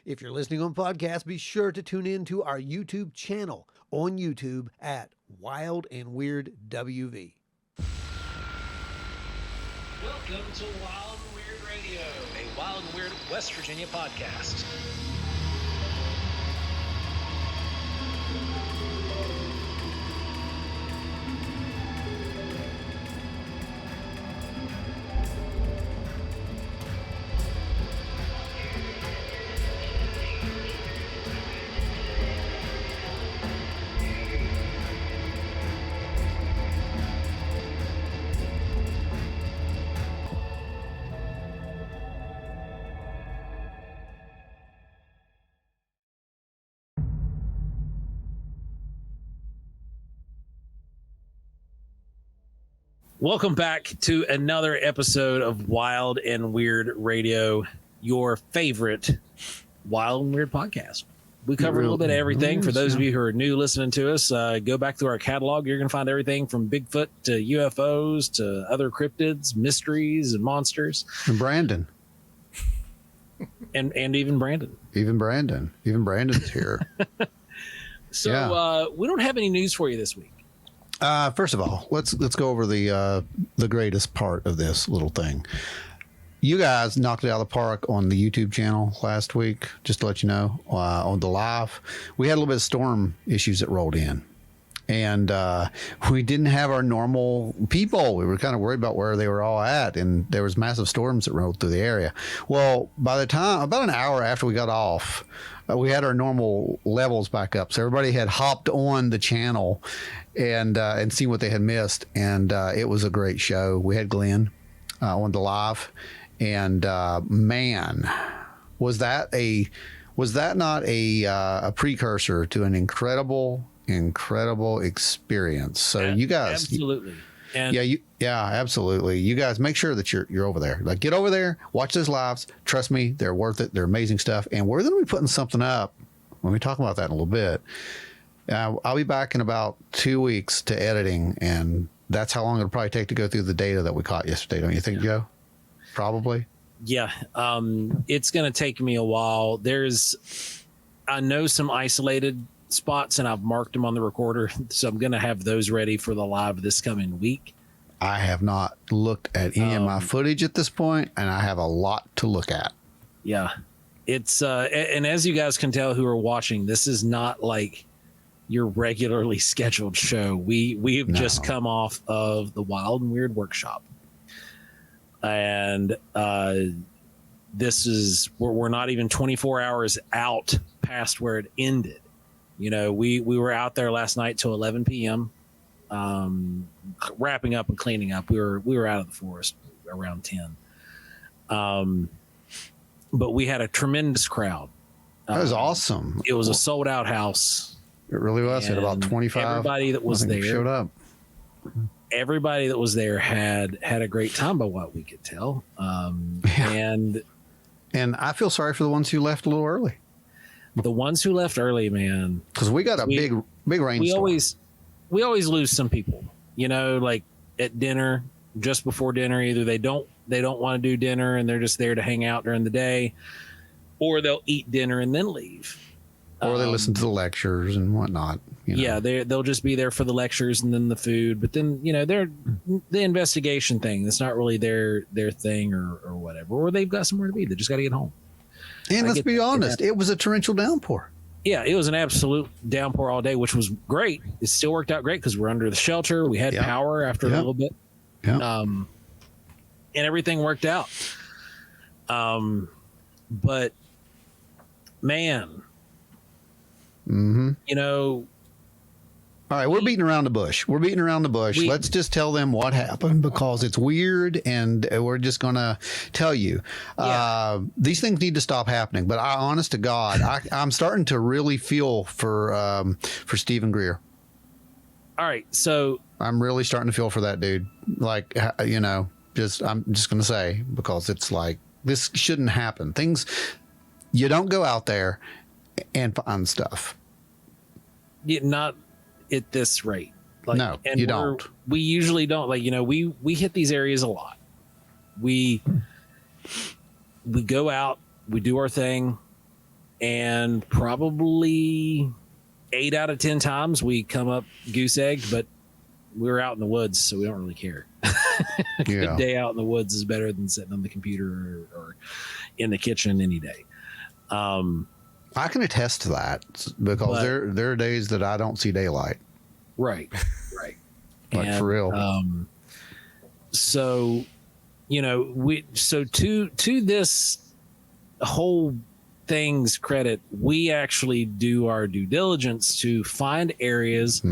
If you're listening on podcast, be sure to tune in to our YouTube channel on YouTube at Wild and Weird WV. Welcome to Wild and Weird Radio, a Wild and Weird West Virginia podcast. Welcome back to another episode of Wild and Weird Radio, your favorite Wild and Weird podcast. We cover a little bit of everything. For those of you who are new listening to us, go back through our catalog. You're going to find everything from Bigfoot to UFOs to other cryptids, mysteries, and monsters. And Brandon. and even Brandon. Even Brandon's here. So we don't have any news for you this week. First of all, let's go over the greatest part of this little thing. You guys knocked it out of the park on the YouTube channel last week, just to let you know, on the live. We had a little bit of storm issues that rolled in, and we didn't have our normal people. We were kind of worried about where they were all at, and there was massive storms that rolled through the area. Well, by the time, about an hour after we got off, we had our normal levels back up. So everybody had hopped on the channel and seen what they had missed. And it was a great show. We had Glenn on the live. And man, was that not a precursor to an incredible experience? So you guys, absolutely. And absolutely. You guys make sure that you're over there. Like, get over there, watch those lives. Trust me, they're worth it. They're amazing stuff. And we're going to be putting something up when we talk about that in a little bit. I'll be back in about 2 weeks to editing, and that's how long it'll probably take to go through the data that we caught yesterday. Don't you think, Joe? Probably. Yeah. It's going to take me a while. I know some isolated spots, and I've marked them on the recorder, so I'm going to have those ready for the live this coming week. I have not looked at any of my footage at this point, and I have a lot to look at. Yeah. It's and as you guys can tell who are watching, this is not like your regularly scheduled show. We've just come off of the Wild and Weird Workshop, and we're not even 24 hours out past where it ended. You know, we were out there last night till 11 p.m. Wrapping up and cleaning up. We were out of the forest around 10. But we had a tremendous crowd. That was awesome. It was a sold out house. It really was. It had about 25. Everybody that was there showed up. Everybody that was there had a great time, by what we could tell. And I feel sorry for the ones who left a little early. The ones who left early, man, because we got a big rainstorm. We always lose some people, you know, like at dinner, just before dinner. Either they don't want to do dinner and they're just there to hang out during the day, or they'll eat dinner and then leave, or they listen to the lectures and whatnot. You know. Yeah, they'll just be there for the lectures and then the food. But then, you know, they're the investigation thing. That's not really their thing or whatever. Or they've got somewhere to be. They just got to get home. And let's be honest, it was a torrential downpour. Yeah, it was an absolute downpour all day, which was great. It still worked out great because we're under the shelter. We had power after a little bit. Yeah. And everything worked out. But man, you know, all right, we're beating around the bush. Let's just tell them what happened, because it's weird, and we're just going to tell you. These things need to stop happening. But honest to God, I'm starting to really feel for Stephen Greer. All right, so I'm really starting to feel for that dude. Like, you know, I'm just going to say, because it's like, this shouldn't happen. You don't go out there and find stuff. Not at this rate. Like, no, you don't. We usually don't. Like, you know, we hit these areas a lot. We go out, we do our thing, and probably 8 out of 10 times we come up goose egged, but we're out in the woods, so we don't really care. A good day out in the woods is better than sitting on the computer or in the kitchen any day. I can attest to that because there are days that I don't see daylight. Right. Like, and, for real. So, to this whole thing's credit, we actually do our due diligence to find areas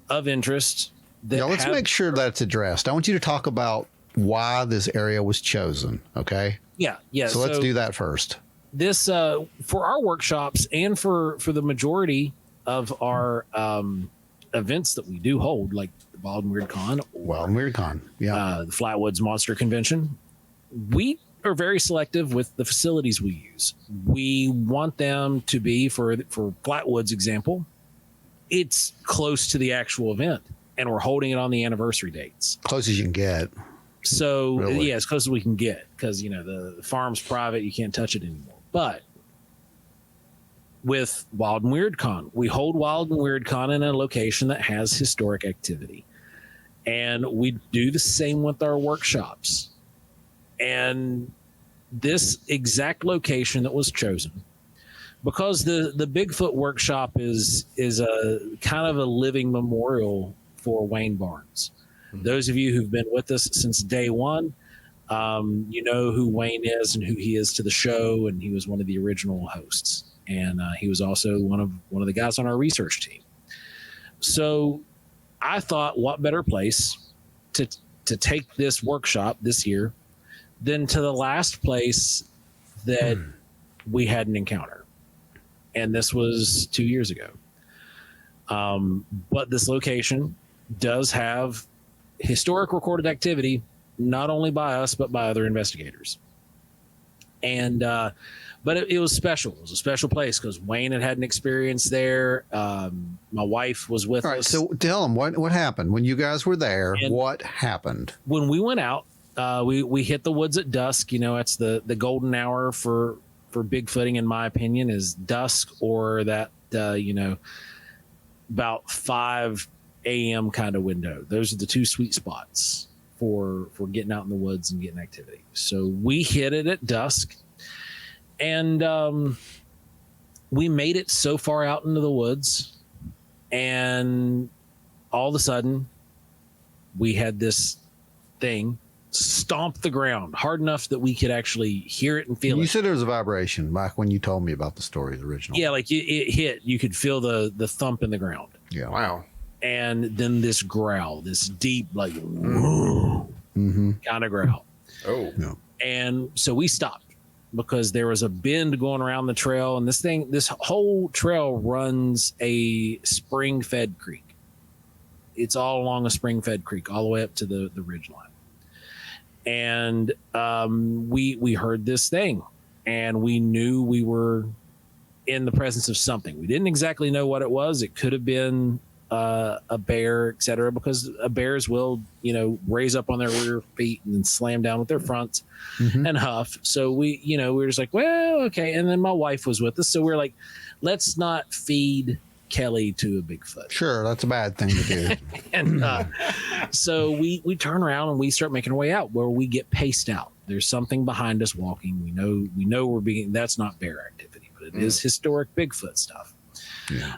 of interest. Let's make sure that's addressed. I want you to talk about why this area was chosen. Okay. Yeah. So let's do that first. This for our workshops and for the majority of our events that we do hold, like the Wild and Weird Con, the Flatwoods Monster Convention, we are very selective with the facilities we use. We want them to be, for Flatwoods example, it's close to the actual event, and we're holding it on the anniversary dates. Close as you can get. So really? Yeah, as close as we can get, because the farm's private, you can't touch it anymore. But with Wild and Weird Con, we hold Wild and Weird Con in a location that has historic activity, and we do the same with our workshops. And this exact location that was chosen, because the Bigfoot Workshop is a kind of a living memorial for Wayne Barnes. Those of you who've been with us since day one, you know who Wayne is and who he is to the show, and he was one of the original hosts, and he was also one of the guys on our research team. So I thought, what better place to take this workshop this year than to the last place that we had an encounter, and this was 2 years ago. But this location does have historic recorded activity, not only by us, but by other investigators. And, but it was special. It was a special place because Wayne had an experience there. My wife was with us. All right, so tell them what happened when you guys were there. And what happened? When we went out, we hit the woods at dusk. It's the golden hour for Bigfooting, in my opinion, is dusk or that, about 5 a.m. kind of window. Those are the two sweet spots for getting out in the woods and getting activity. So we hit it at dusk, and we made it so far out into the woods, and all of a sudden we had this thing stomp the ground hard enough that we could actually hear it and feel it. You said there was a vibration back when you told me about the story originally. Yeah, like it hit. You could feel the thump in the ground. Yeah. Wow. And then this growl, this deep, like, kind of growl. Oh. Yeah. And so we stopped because there was a bend going around the trail. And this whole trail runs a spring-fed creek. It's all along a spring-fed creek, all the way up to the ridge line. And we heard this thing, and we knew we were in the presence of something. We didn't exactly know what it was. It could have been a bear, etc., because bears will, raise up on their rear feet and then slam down with their fronts and huff. So we were just like, well, okay. And then my wife was with us, so we're like, let's not feed Kelly to a Bigfoot. Sure, that's a bad thing to do. And so we turn around and we start making our way out, where we get paced out. There's something behind us walking. We know we're being. That's not bear activity, but it is historic Bigfoot stuff. Yeah.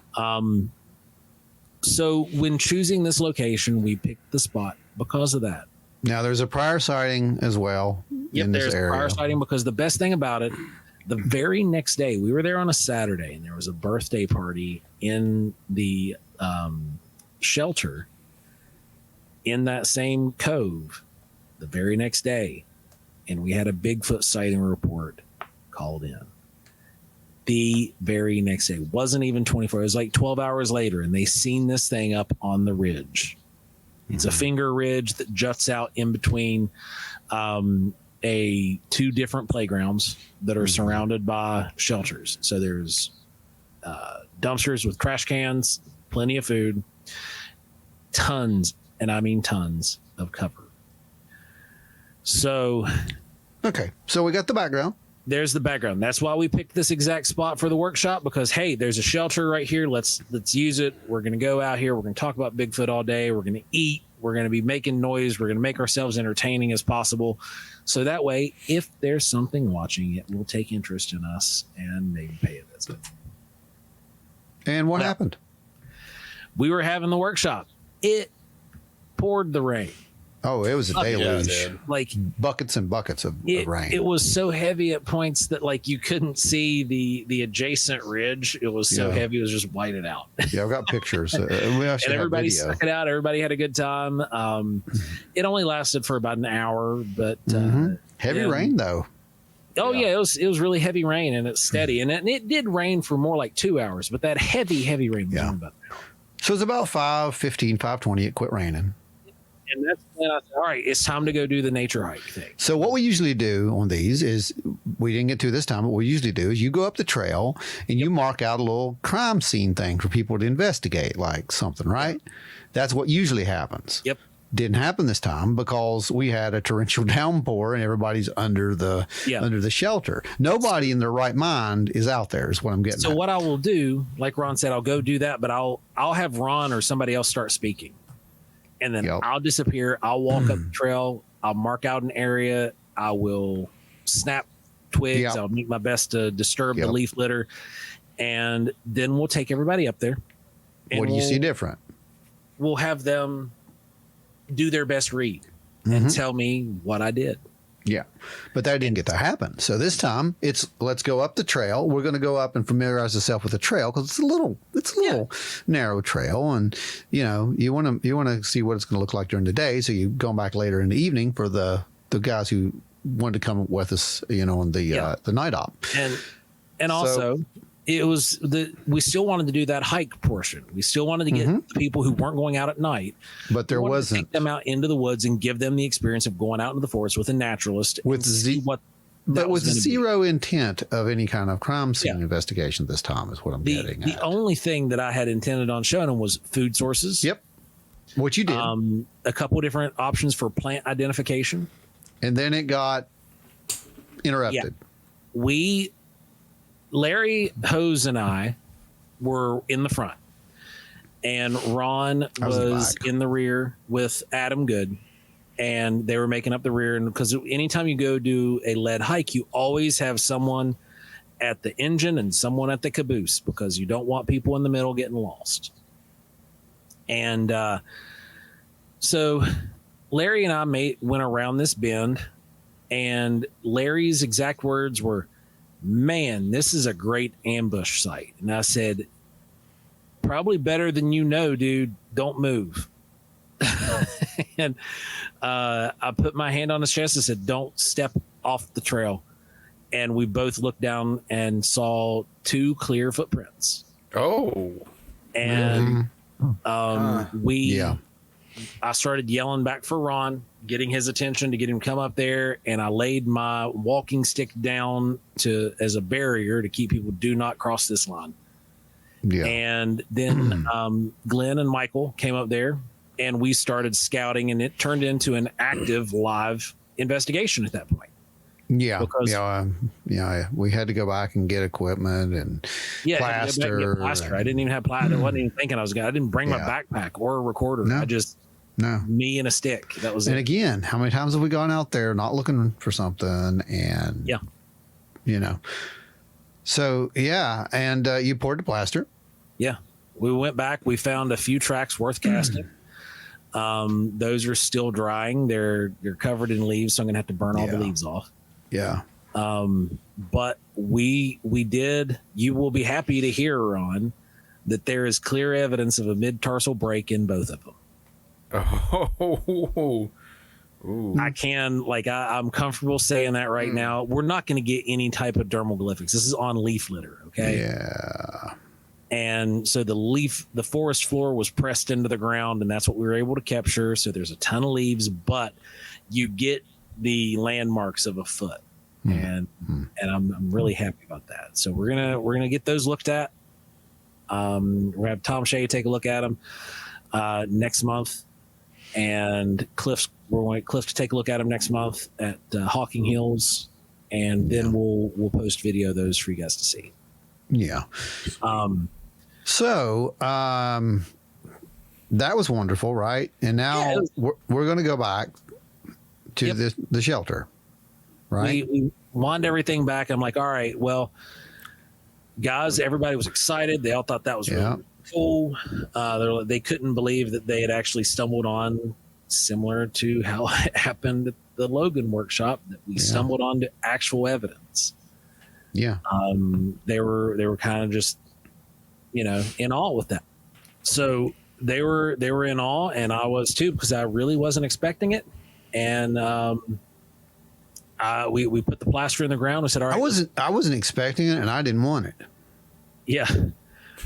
So when choosing this location, we picked the spot because of that. Now there's a prior sighting as well. Yep, there's a prior sighting, because the best thing about it, the very next day, we were there on a Saturday, and there was a birthday party in the shelter in that same cove the very next day, and we had a Bigfoot sighting report called in. The very next day, wasn't even 24. It was like 12 hours later, and they seen this thing up on the ridge. It's a finger ridge that juts out in between two different playgrounds that are surrounded by shelters. So there's dumpsters with trash cans, plenty of food, tons, and I mean tons of cover. So, okay, so we got the background. there's the background. That's why we picked this exact spot for the workshop, because hey, there's a shelter right here. Let's use it. We're going to go out here. We're going to talk about Bigfoot all day. We're going to eat. We're going to be making noise. We're going to make ourselves entertaining as possible. So that way, if there's something watching, it will take interest in us and maybe pay a visit. And what happened? We were having the workshop. It poured the rain. Oh, it was a deluge. Like buckets and buckets of rain. It was so heavy at points that like you couldn't see the adjacent ridge. It was so heavy, it was just whited out. Yeah, I've got pictures. And everybody stuck it out. Everybody had a good time. It only lasted for about an hour, but heavy rain though. Oh yeah, it was really heavy rain, and it's steady, and it did rain for more like 2 hours, but that heavy rain was only about an hour. So it's about 5:15, 5:20. It quit raining. And that's when I said, all right, it's time to go do the nature hike thing. So what we usually do on these is, we didn't get to this time, but what we usually do is you go up the trail and you mark out a little crime scene thing for people to investigate, like something, right? That's what usually happens. Yep. Didn't happen this time because we had a torrential downpour and everybody's under the shelter. Nobody in their right mind is out there, is what I'm getting at. So what I will do, like Ron said, I'll go do that, but I'll have Ron or somebody else start speaking. And then I'll disappear. I'll walk up the trail. I'll mark out an area. I will snap twigs. I'll make my best to disturb the leaf litter. And then we'll take everybody up there. And what do you see different? We'll have them do their best read and tell me what I did. Yeah, but that didn't get to happen. So this time it's, let's go up the trail. We're going to go up and familiarize ourselves with the trail because it's a little narrow trail, and you want to see what it's going to look like during the day. So you go back later in the evening for the guys who wanted to come with us, on the night op. And also, we still wanted to do that hike portion. We still wanted to get the people who weren't going out at night, but there wasn't. Take them out into the woods and give them the experience of going out into the forest with a naturalist with zero intent of any kind of crime scene investigation this time is what I'm getting at. The only thing that I had intended on showing them was food sources. Yep. What you did. A couple different options for plant identification. And then it got interrupted. Yeah. Larry Hose and I were in the front, and Ron was in the rear with Adam Good, and they were making up the rear. And because anytime you go do a lead hike, you always have someone at the engine and someone at the caboose, because you don't want people in the middle getting lost. And so Larry and I went around this bend, and Larry's exact words were, "Man, this is a great ambush site." And I said, "Probably better than dude. Don't move." And I put my hand on his chest and said, "Don't step off the trail." And we both looked down and saw 2 clear footprints. Oh. And I started yelling back for Ron, getting his attention to get him to come up there, and I laid my walking stick down as a barrier to keep people do not cross this line. Yeah. And then Glenn and Michael came up there, and we started scouting, and it turned into an active live investigation at that point. Yeah, we had to go back and get equipment and plaster. I didn't even have plaster. I wasn't even thinking I didn't bring my backpack or a recorder. No. Me and a stick. That was it. And again, how many times have we gone out there not looking for something? And so and you poured the plaster. Yeah, we went back. We found a few tracks worth casting. Those are still drying. They're covered in leaves, so I'm gonna have to burn all the leaves off. Yeah. But we did. You will be happy to hear, Ron, that there is clear evidence of a mid-tarsal break in both of them. Oh, I can, I'm comfortable saying that right now. We're not going to get any type of dermoglyphics. This is on leaf litter. Okay. Yeah. And so the forest floor was pressed into the ground, and that's what we were able to capture. So there's a ton of leaves, but you get the landmarks of a foot, and I'm really happy about that. So we're going to get those looked at. We're going to have Tom Shea take a look at them next month. And we're going Cliff to take a look at him next month at Hawking Hills. and then we'll post video of those for you guys to see. Yeah. So that was wonderful, right? And now we're going to go back to the shelter, right? We wound everything back. I'm like, all right, well, guys, everybody was excited. They all thought that was really cool. They couldn't believe that they had actually stumbled on, similar to how it happened at the Logan workshop, that we stumbled onto actual evidence. Yeah. They were kind of just, in awe with that. So they were in awe, and I was too, because I really wasn't expecting it. And we put the plaster in the ground and said, all right. I wasn't expecting it, and I didn't want it. Yeah.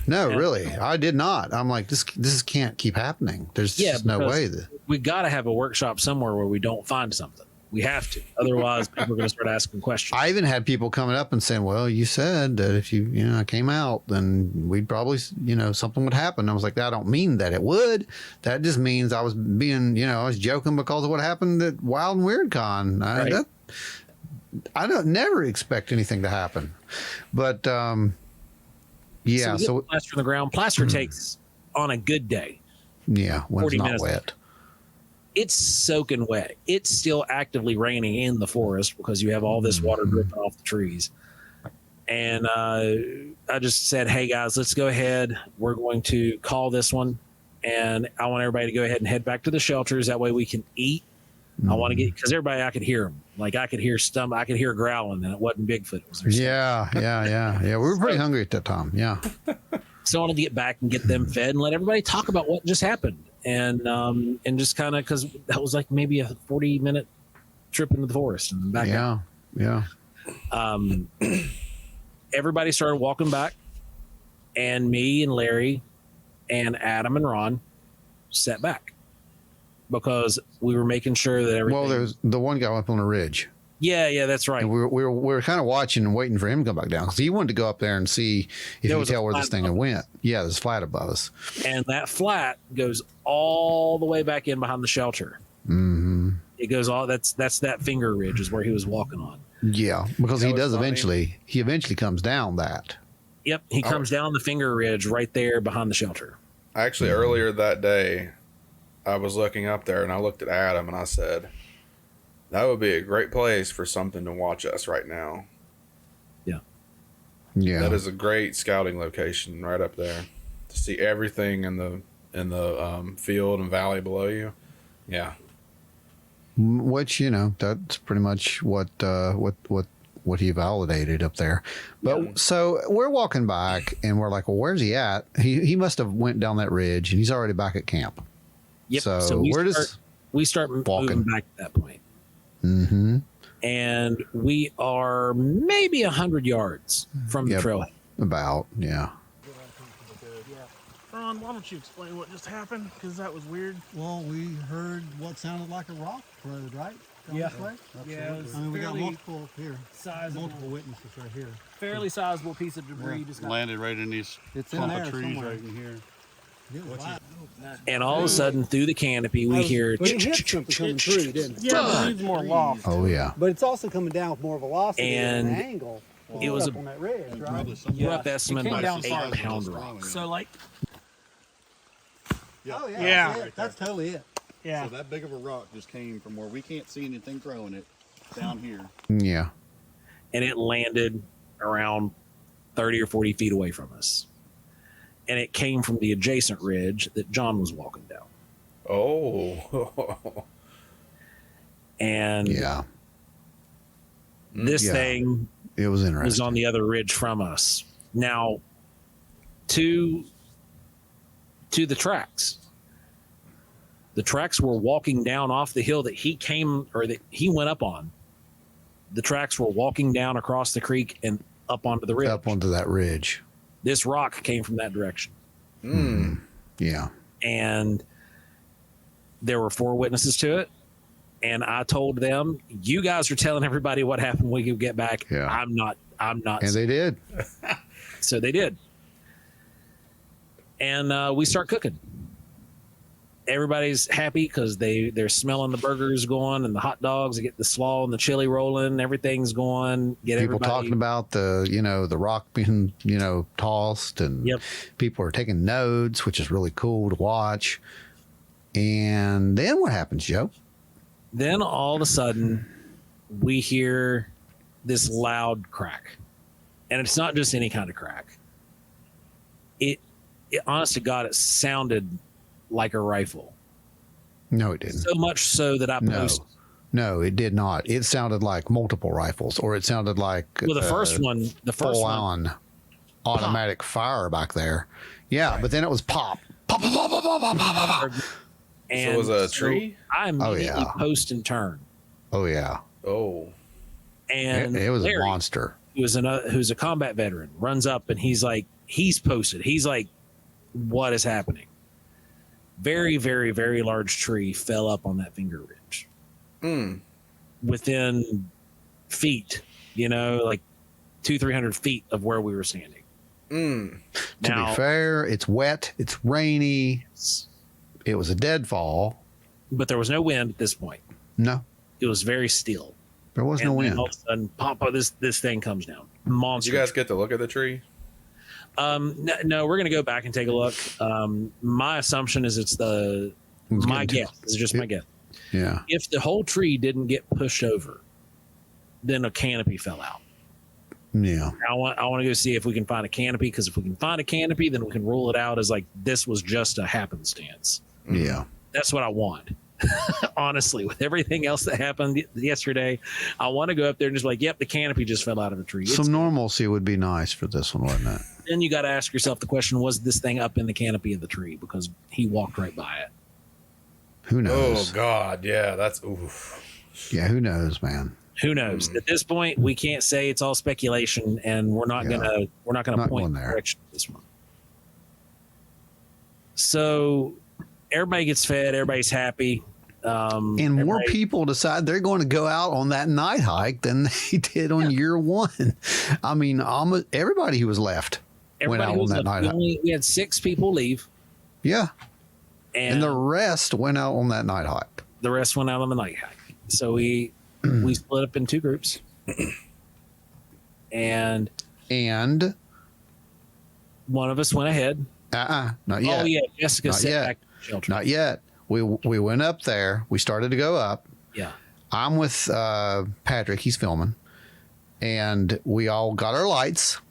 No, really, I did not. I'm like, this can't keep happening. There's just no way that we got to have a workshop somewhere where we don't find something. We have to, otherwise people are going to start asking questions. I even had people coming up and saying, "Well, you said that if I came out, then we'd probably, something would happen." I was like, "I don't mean that it would. That just means I was being, I was joking because of what happened at Wild and Weird Con. Right. I don't never expect anything to happen, but yeah. So plaster on the ground. Plaster takes on a good day. Yeah, when it's not minutes. wet. It's soaking wet. It's still actively raining in the forest because you have all this water dripping off the trees. And I just said, hey, guys, let's go ahead. We're going to call this one. And I want everybody to go ahead and head back to the shelters. That way we can eat. I want to get, because everybody, I could hear them. Like I could hear growling, and it wasn't Bigfoot. It was their stomach. Yeah. We were pretty hungry at that time. Yeah. So I wanted to get back and get them fed and let everybody talk about what just happened. And just kind of, because that was like maybe a 40-minute trip into the forest and back. Yeah. Everybody started walking back, and me and Larry and Adam and Ron sat back because we were making sure that everything. Well, there's the one guy up on the ridge. Yeah, that's right. And we were kind of watching and waiting for him to come back down because he wanted to go up there and see if he could tell where this thing had went. Yeah, there's a flat above us. And that flat goes all the way back in behind the shelter. Mm-hmm. It goes all that's that finger ridge is where he was walking on. Yeah, because he does funny. he eventually comes down that. Yep, he comes down the finger ridge right there behind the shelter. Actually, earlier that day, I was looking up there and I looked at Adam and I said, that would be a great place for something to watch us right now. Yeah. That is a great scouting location right up there to see everything in the field and valley below you. Yeah. Which, that's pretty much what he validated up there. But so we're walking back and we're like, well, where's he at? He must have went down that ridge and he's already back at camp. Yep. So we start moving back at that point. Mm-hmm. And we are maybe 100 yards from the trailhead. About, yeah. Ron, why don't you explain what just happened? Because that was weird. Well, we heard what sounded like a rock road, right? Down Yeah. this way? Yeah, it was I mean, we got fairly multiple here. sizable, Multiple witnesses right here. fairly sizable piece of debris. Yeah. Just got Landed right in these It's in clump there of trees somewhere. right in here. It was loud. And all of a sudden, through the canopy, we hear. But it hit something coming through, didn't it? yeah, it needs more loft. Oh, yeah. But it's also coming down with more velocity And and an angle. it was up on that ridge, right? Probably something. rough estimate It came about down an 8-pound rock. So like, Oh, yeah. Yeah. That's it. That's totally it. yeah, So that big of a rock just came from where we can't see anything throwing it down here. Yeah. And it landed around 30 or 40 feet away from us. And it came from the adjacent ridge that John was walking down. Oh. And Yeah. this Yeah. thing It was was interesting. on the other ridge from us. Now, to the tracks. The tracks were walking down off the hill that he went up on. The tracks were walking down across the creek and up onto the ridge. Up onto that ridge. This rock came from that direction. Yeah. And there were 4 witnesses to it. And I told them, you guys are telling everybody what happened when you get back. Yeah. I'm not. And they did. So they did. And we start cooking. everybody's happy because they're smelling the burgers going and the hot dogs. They get the slaw and the chili rolling. Everything's going. People talking about the rock being tossed, and Yep. people are taking notes, which is really cool to watch. And then what happens, Joe? Then all of a sudden, we hear this loud crack, and it's not just any kind of crack. It honest to God, it sounded like a rifle. No, it didn't. So much so that I posted. No, it did not. It sounded like multiple rifles, or it sounded like Well, the first one, full-on automatic fire back there. Yeah, but then it was pop, pop, pop, pop, pop, pop, pop, pop. And So it was a tree? I immediately yeah. post and turn. Oh yeah, Oh. And it was Larry, a monster. who's a combat veteran, runs up and he's posted. He's like, what is happening? Very, very, very large tree fell up on that finger ridge. Within feet, like 200-300 feet of where we were standing. To Now, be fair, it's wet, it's rainy. It was a deadfall. but there was no wind at this point. No, It was very still. there was no And then wind. all of a sudden, pop! This thing comes down. Monster. Did you guys get to look at the tree? No, we're gonna go back and take a look. My assumption is it's my guess. This is just my guess. Yeah. If the whole tree didn't get pushed over, then a canopy fell out. Yeah. I want to go see if we can find a canopy, because if we can find a canopy, then we can rule it out as like this was just a happenstance. Yeah. That's what I want. Honestly, with everything else that happened yesterday, I want to go up there and just be like, yep, the canopy just fell out of a tree. Some normalcy would be nice for this one, wouldn't it? Then you got to ask yourself the question, was this thing up in the canopy of the tree? Because he walked right by it. Who Oh knows? God, yeah, that's oof. Yeah, who knows, man? Who knows? At this point, we can't say, it's all speculation, and we're not Yeah. gonna Not point going the there. direction of this one. So everybody gets fed, everybody's happy. And more everybody- people decide they're going to go out on that night hike than they did on year one. I mean, almost everybody who was left went everybody out on was that up. night hike. We had 6 people leave, Yeah. and And the rest went out on that night hike. the rest went out on the night hike. So we split up in 2 groups, and And one of us went ahead. not yet. Oh yeah, Jessica Not sat yet. back in the shelter. Not yet. We went up there. We started to go up. Yeah. I'm with Patrick. He's filming. And we all got our lights.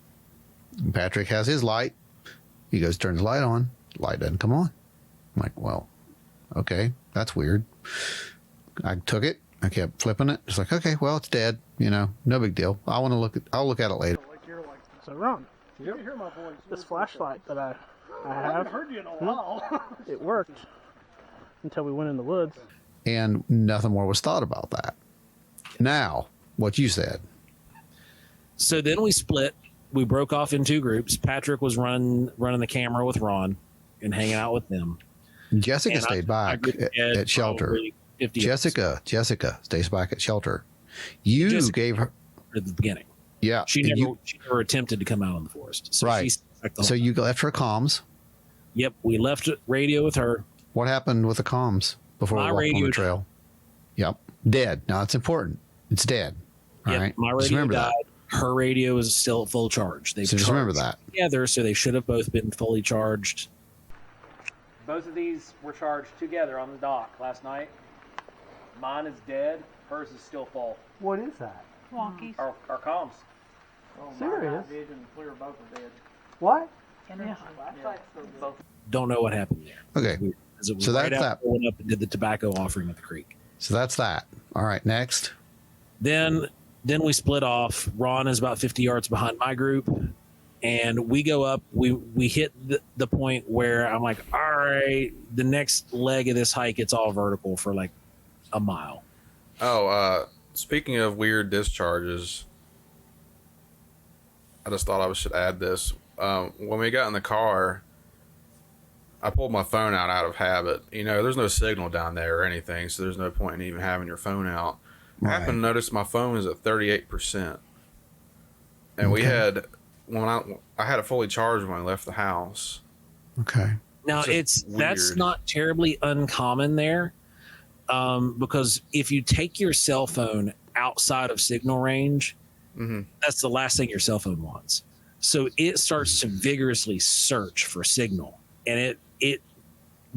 Patrick has his light. He goes, turn the light on. Light doesn't come on. I'm like, well, okay, that's weird. I took it. I kept flipping it. It's like, okay, well, it's dead. No big deal. I'll look at it later. So Ron, this flashlight that I have, heard you in a while. it worked until we went in the woods. And nothing more was thought about that. Now, what you said. So then we split. We broke off in 2 groups. Patrick was running the camera with Ron and hanging out with them. Jessica And stayed I back grouped ahead at shelter. probably 50 yards Jessica stays back at shelter. You Jessica- gave her, at the beginning. yeah. She and never attempted to come out in the forest. So Right. she stayed back the so whole you left her comms. Yep, we left radio with her. What happened with the comms before My we walked on radio- the trail? Yep, dead. Now it's important. It's dead. All Yep, right. my Just radio remember died. that. Her radio is still at full charge. They So just remember that. together, so they should have both been fully charged. Both of these were charged together on the dock last night. Mine is dead. Hers is still full. What is that? Wonkies. Our comms. Serious? Vision, clear, both are dead. What? Don't know what happened there. Okay. As it was So right that's after we went up and did the tobacco offering at the creek. So that's that. All right. Next. Then we split off. Ron is about 50 yards behind my group, and we go up. We hit the point where I'm like, all right, the next leg of this hike, it's all vertical for like a mile. Oh, speaking of weird discharges, I just thought I should add this. When we got in the car, I pulled my phone out of habit. There's no signal down there or anything, so there's no point in even having your phone out. I happened to notice my phone is at 38%. And we had, when I had it fully charged when I left the house. Okay. Now It's that's weird. not terribly uncommon there, because if you take your cell phone outside of signal range, that's the last thing your cell phone wants. So it starts to vigorously search for signal, and it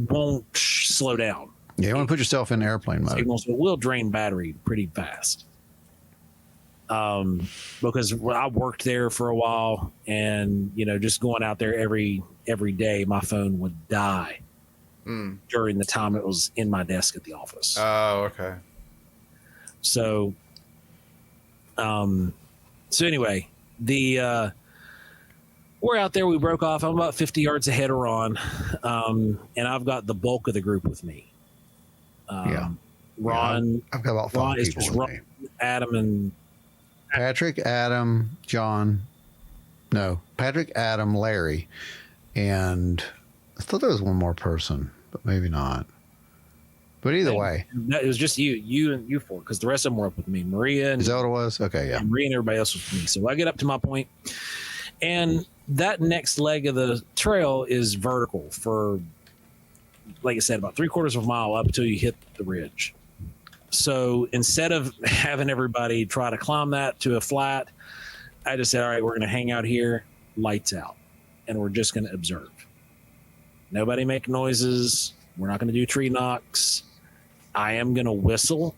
won't slow down. Yeah, you want to put yourself in airplane mode. Signals, it will drain battery pretty fast. Because I worked there for a while, and just going out there every day, my phone would die during the time it was in my desk at the office. Oh, okay. So anyway, we're out there. We broke off. I'm about 50 yards ahead of Ron, and I've got the bulk of the group with me. Ron, I've got about 5 Ron is people just with Ron, me. Adam, and Patrick, Adam, Patrick, Adam, Larry, and I thought there was one more person, but maybe not. But either way, it was just you and you four, because the rest of them were up with me. Maria and is that what it was? Okay, yeah. and Maria and everybody else was with me. So I get up to my point, and that next leg of the trail is vertical for, like I said, about 3/4 of a mile up until you hit the ridge. So instead of having everybody try to climb that to a flat, I just said, all right, we're going to hang out here, lights out, and we're just going to observe. Nobody make noises. We're not going to do tree knocks. I am going to whistle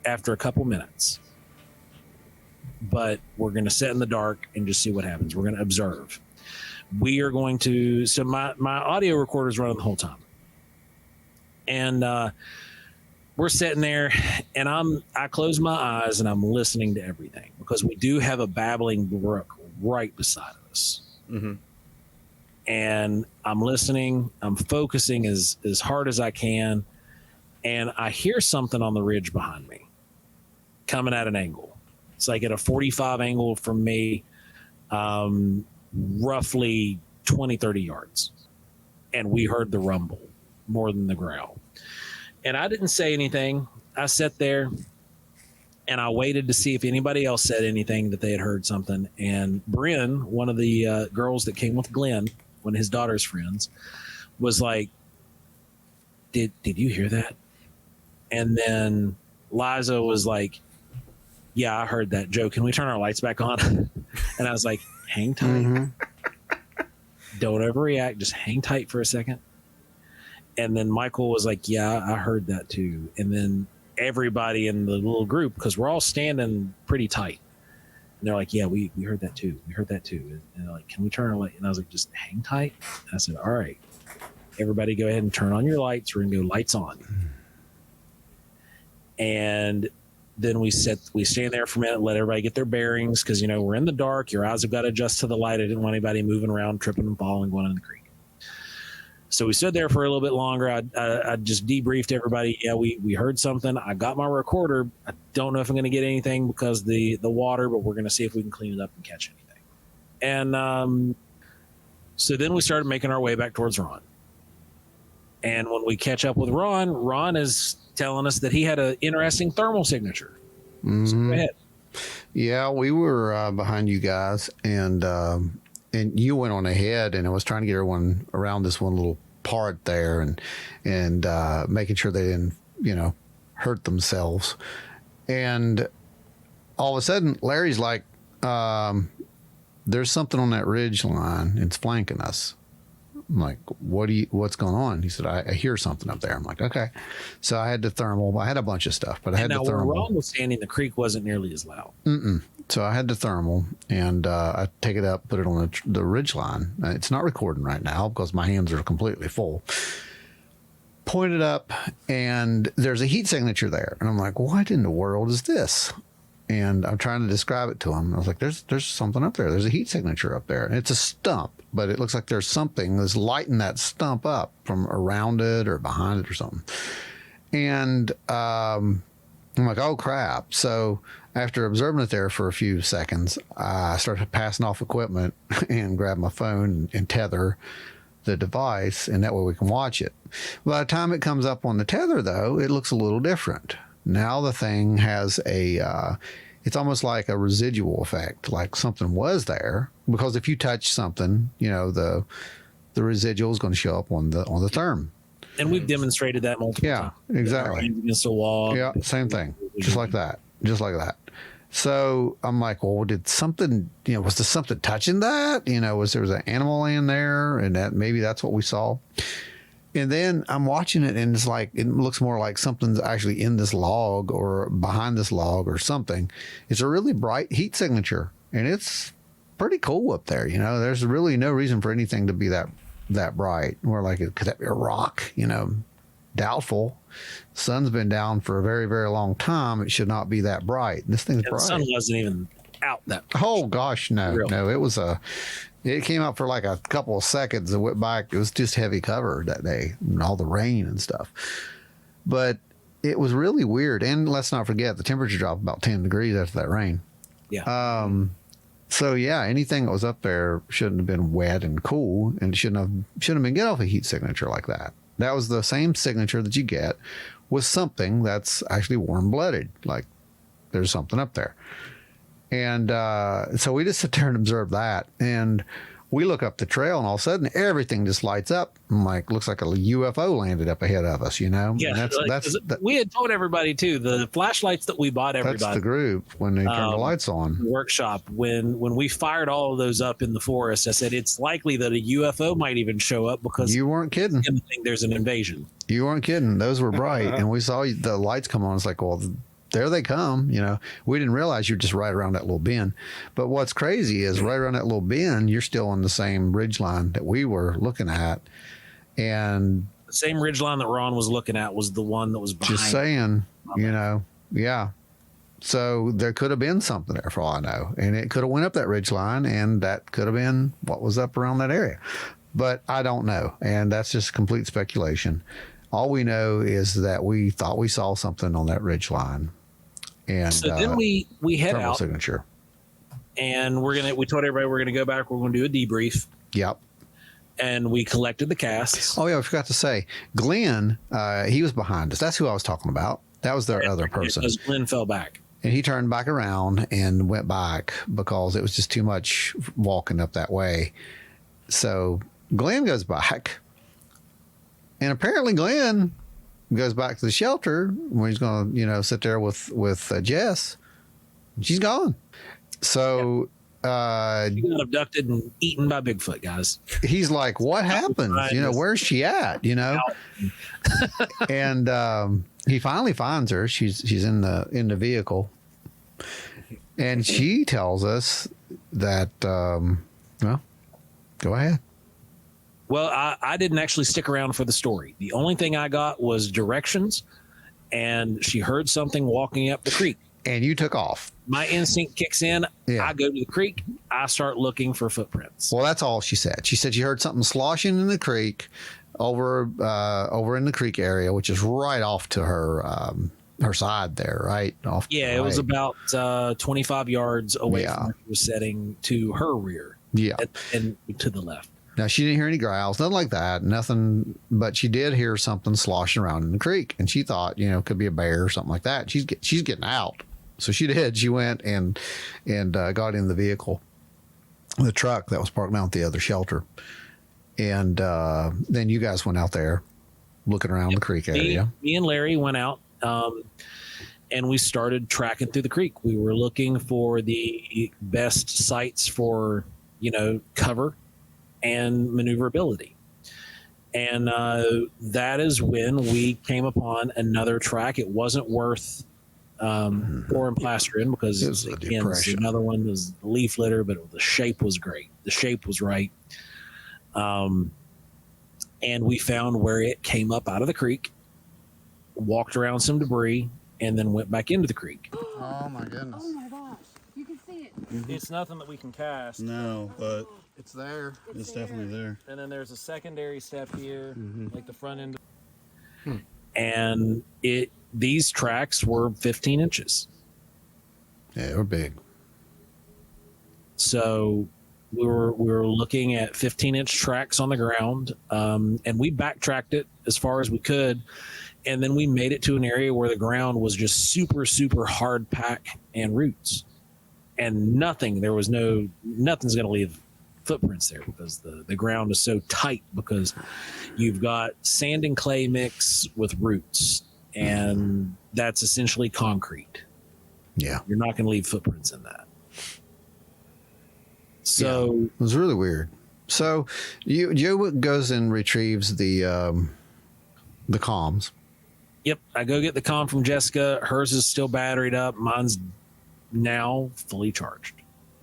after a couple minutes, but we're going to sit in the dark and just see what happens. We're going to observe. We are going to, so my audio recorder is running the whole time. And, we're sitting there, and I close my eyes and I'm listening to everything, because we do have a babbling brook right beside us. And I'm listening, I'm focusing as hard as I can. And I hear something on the ridge behind me coming at an angle. It's like at a 45 angle from me, roughly 20, 30 yards. And we heard the rumble more than the growl. And I didn't say anything. I sat there and I waited to see if anybody else said anything, that they had heard something. And Bryn, one of the girls that came with Glenn, one of his daughter's friends, was like, did you hear that? And then Liza was like, yeah, I heard that. Joe, can we turn our lights back on? And I was like, hang tight. Don't overreact. Just hang tight for a second. And then Michael was like, yeah, I heard that too. And then everybody in the little group, because we're all standing pretty tight, and they're like, yeah, we heard that too. We heard that too. And they're like, can we turn our light? And I was like, just hang tight. And I said, all right, everybody go ahead and turn on your lights. We're going to go lights on. And then we stand there for a minute, let everybody get their bearings, because, we're in the dark. Your eyes have got to adjust to the light. I didn't want anybody moving around, tripping and falling, going in the creek. So we stood there for a little bit longer. I just debriefed everybody. Yeah, we heard something. I got my recorder. I don't know if I'm going to get anything because the water, but we're going to see if we can clean it up and catch anything. And so then we started making our way back towards Ron. And when we catch up with Ron is telling us that he had an interesting thermal signature. So go ahead. Yeah, we were behind you guys, and you went on ahead, and I was trying to get everyone around this one little part there, and making sure they didn't, hurt themselves. And all of a sudden, Larry's like, "There's something on that ridge line. It's flanking us." I'm like, what's going on? He said, I hear something up there. I'm like, okay. So I had the thermal. I had a bunch of stuff, but I had the thermal. Where Ron was standing, the creek wasn't nearly as loud. So I had the thermal, and I take it up, put it on the ridge line. It's not recording right now because my hands are completely full. Point it up, and there's a heat signature there. And I'm like, what in the world is this? And I'm trying to describe it to him. I was like, there's something up there. There's a heat signature up there. And it's a stump, but it looks like there's something that's lighting that stump up from around it or behind it or something. And I'm like, oh, crap. So after observing it there for a few seconds, I started passing off equipment and grab my phone and tether the device, and that way we can watch it. By the time it comes up on the tether, though, it looks a little different. Now the thing has it's almost like a residual effect, like something was there, because if you touch something, the the residual is going to show up on the therm. And we've demonstrated that multiple times. Yeah, exactly. Against the wall. Yeah, same thing. Just like that. So I'm like, well, did something, was there something touching that? There was an animal laying there, and that maybe that's what we saw. And then I'm watching it, and it's like, it looks more like something's actually in this log or behind this log or something. It's a really bright heat signature, and it's pretty cool up there. There's really no reason for anything to be that bright. We're like, could that be a rock? Doubtful. Sun's been down for a very, very long time. It should not be that bright. This thing's bright. The sun wasn't even out that. Oh gosh, no. Really? It came up for like a couple of seconds and went back. It was just heavy cover that day, and all the rain and stuff. But it was really weird. And let's not forget, the temperature dropped about 10 degrees after that rain. Yeah. So yeah, anything that was up there shouldn't have been wet and cool, and shouldn't have been get off a heat signature like that. That was the same signature that you get with something that's actually warm-blooded, like there's something up there. And so we just sit there and observe that, and we look up the trail, and all of a sudden everything just lights up. I'm like, looks like a UFO landed up ahead of us, Yeah, and that's we had told everybody too. The flashlights that we bought everybody. That's the group when they turn the lights on. Workshop. When we fired all of those up in the forest, I said it's likely that a UFO might even show up because you weren't kidding. Think there's an invasion. You weren't kidding. Those were bright, and we saw the lights come on. It's like, well, there they come. We didn't realize you're just right around that little bend. But what's crazy is right around that little bend, you're still on the same ridge line that we were looking at. And the same ridge line that Ron was looking at was the one that was behind. Just saying, yeah. So there could have been something there for all I know. And it could have went up that ridge line, and that could have been what was up around that area. But I don't know. And that's just complete speculation. All we know is that we thought we saw something on that ridge line. And so then we head out signature, and we told everybody we're gonna go back. We're gonna do a debrief. Yep. And we collected the casts. Oh yeah, I forgot to say, Glenn, he was behind us. That's who I was talking about. That was their other person. Because Glenn fell back, and he turned back around and went back because it was just too much walking up that way. So Glenn goes back, and apparently Glenn goes back to the shelter where he's going to, sit there with Jess. She's gone. So she got abducted and eaten by Bigfoot, guys. He's like, what happened? Where's she at? And he finally finds her. She's in the vehicle, and she tells us that, well, go ahead. Well, I didn't actually stick around for the story. The only thing I got was directions, and she heard something walking up the creek. And you took off. My instinct kicks in. Yeah. I go to the creek. I start looking for footprints. Well, that's all she said. She said she heard something sloshing in the creek over in the creek area, which is right off to her side there, right? Off. Yeah, it was about 25 yards away from where she was setting to her rear. Yeah. And to the left. Now, she didn't hear any growls, nothing like that, nothing, but she did hear something sloshing around in the creek, and she thought, could be a bear or something like that. She's getting out. So she did. She went and got in the vehicle, the truck that was parked down at the other shelter. And then you guys went out there looking around the creek area. Me and Larry went out, and we started tracking through the creek. We were looking for the best sites for, cover and maneuverability. And that is when we came upon another track. It wasn't worth pouring plaster in because it was another one was leaf litter, but the shape was great. The shape was right. And we found where it came up out of the creek, walked around some debris, and then went back into the creek. Oh my goodness. Oh my gosh. You can see it. It's nothing that we can cast. No, but It's there. it's definitely there. And then there's a secondary step here, like the front end. And these tracks were 15 inches. Yeah, they were big. So we were looking at 15-inch tracks on the ground, and we backtracked it as far as we could, and then we made it to an area where the ground was just super, super hard pack and roots, and nothing's going to leave footprints there because the ground is so tight because you've got sand and clay mix with roots, and that's essentially concrete. Yeah. You're not going to leave footprints in that. So yeah. It was really weird. So Joe goes and retrieves the comms. Yep. I go get the comm from Jessica. Hers is still batteried up. Mine's now fully charged.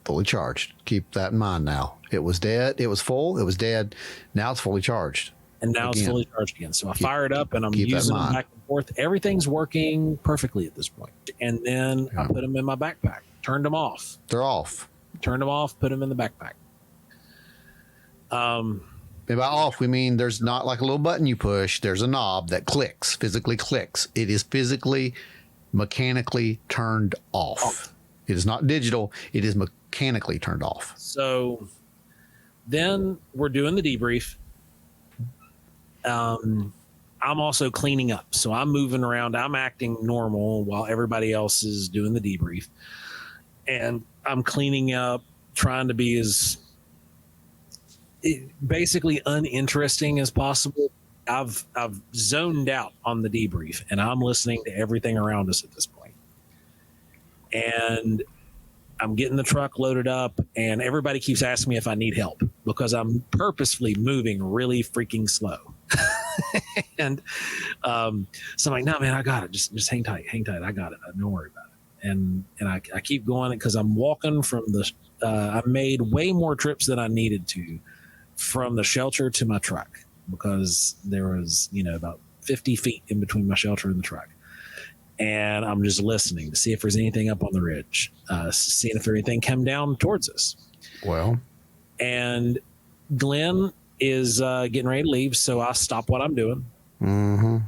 Fully charged. Keep that in mind now. It was dead. It was full. It was dead. Now it's fully charged. And now it's fully charged again. So I fire it up and I'm using them back and forth. Everything's working perfectly at this point. And then I put them in my backpack. Turned them off. They're off. Turned them off. Put them in the backpack. And by off, we mean there's not like a little button you push. There's a knob that clicks, physically clicks. It is physically, mechanically turned off. It is not digital. It is mechanically turned off. So then we're doing the debrief. I'm also cleaning up. So I'm moving around. I'm acting normal while everybody else is doing the debrief. And I'm cleaning up, trying to be as basically uninteresting as possible. I've zoned out on the debrief and I'm listening to everything around us at this point. And I'm getting the truck loaded up and everybody keeps asking me if I need help because I'm purposefully moving really freaking slow. And so I'm like, no, man, I got it. Just hang tight. I got it. Don't worry about it. And I keep going because I'm walking from the, I made way more trips than I needed to from the shelter to my truck because there was, about 50 feet in between my shelter and the truck. And I'm just listening to see if there's anything up on the ridge, seeing if there's anything come down towards us. Well, and Glenn is getting ready to leave, so I stop what I'm doing. Mm-hmm.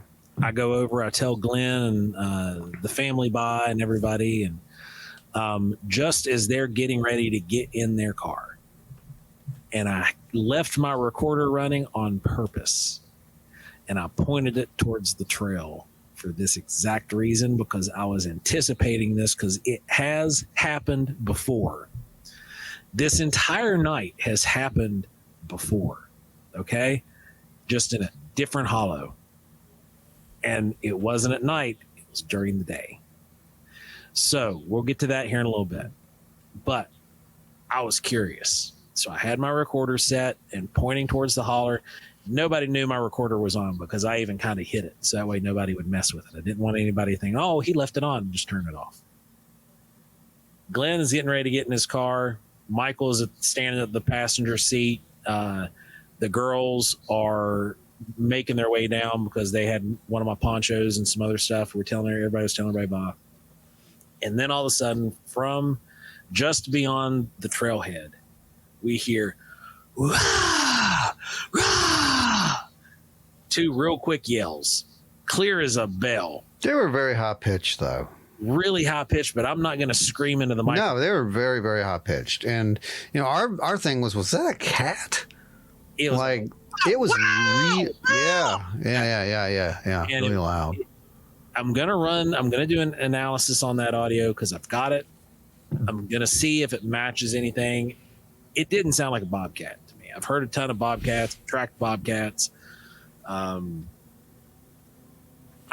I go over, I tell Glenn and the family bye and everybody, and just as they're getting ready to get in their car, and I left my recorder running on purpose, and I pointed it towards the trail for this exact reason, because I was anticipating this, because it has happened before. This entire night has happened before, okay? Just in a different hollow. And it wasn't at night, it was during the day. So we'll get to that here in a little bit. But I was curious. So I had my recorder set and pointing towards the holler. Nobody knew my recorder was on because I even kind of hid it. So that way nobody would mess with it. I didn't want anybody to think, oh, he left it on and just turn it off. Glenn is getting ready to get in his car. Michael is standing at the passenger seat. The girls are making their way down because they had one of my ponchos and some other stuff. Everybody was telling everybody bye. And then all of a sudden, from just beyond the trailhead, we hear, "Rah! Rah!" Two real quick yells, clear as a bell. They were very high pitched, though. Really high pitched, but I'm not going to scream into the mic. No, they were very, very high pitched. And, our thing was that a cat? It was like, it was real. Yeah. And really loud. I'm going to do an analysis on that audio because I've got it. I'm going to see if it matches anything. It didn't sound like a bobcat to me. I've heard a ton of bobcats, tracked bobcats. It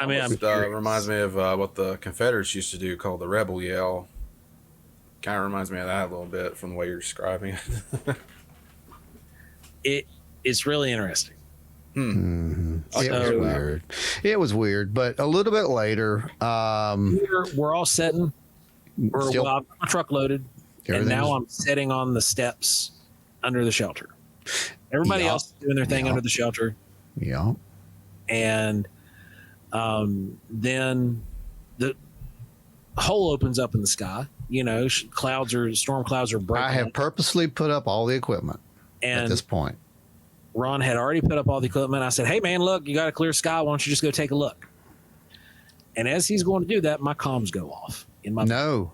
reminds me of what the Confederates used to do called the rebel yell. Kind of reminds me of that a little bit from the way you're describing it. It's really interesting. Mm-hmm. It was weird. It was weird, but a little bit later, we're all sitting. I've got my truck loaded, and now I'm sitting on the steps under the shelter. Everybody else is doing their thing under the shelter. Yeah. And then the hole opens up in the sky. Storm clouds are breaking. I have purposely put up all the equipment at this point. Ron had already put up all the equipment. I said, hey, man, look, you got a clear sky. Why don't you just go take a look? And as he's going to do that, my comms go off. No.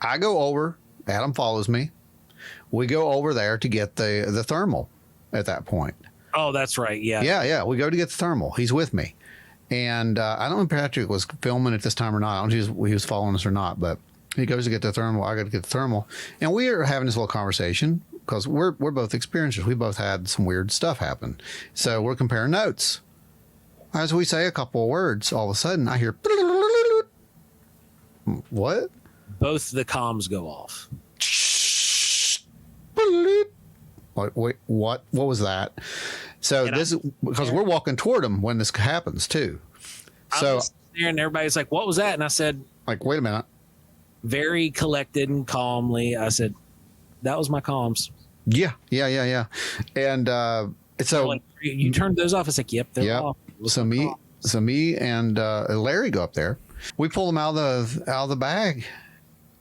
I go over. Adam follows me. We go over there to get the thermal at that point. Oh, that's right. Yeah. Yeah. We go to get the thermal. He's with me. And I don't know if Patrick was filming at this time or not. I don't know if he was following us or not, but he goes to get the thermal. I got to get the thermal. And we are having this little conversation because we're both experiencers. We both had some weird stuff happen. So we're comparing notes. As we say a couple of words, all of a sudden I hear, what? Both the comms go off. Like, wait, what was that? So And this is because we're walking toward them when this happens too. So I was there and everybody's like, what was that? And I said, like, wait a minute. very collected and calmly, I said, that was my comms. Yeah. And so Like, you turned those off. It's like, yep, they're off. So me and Larry go up there. We pull them out of the bag,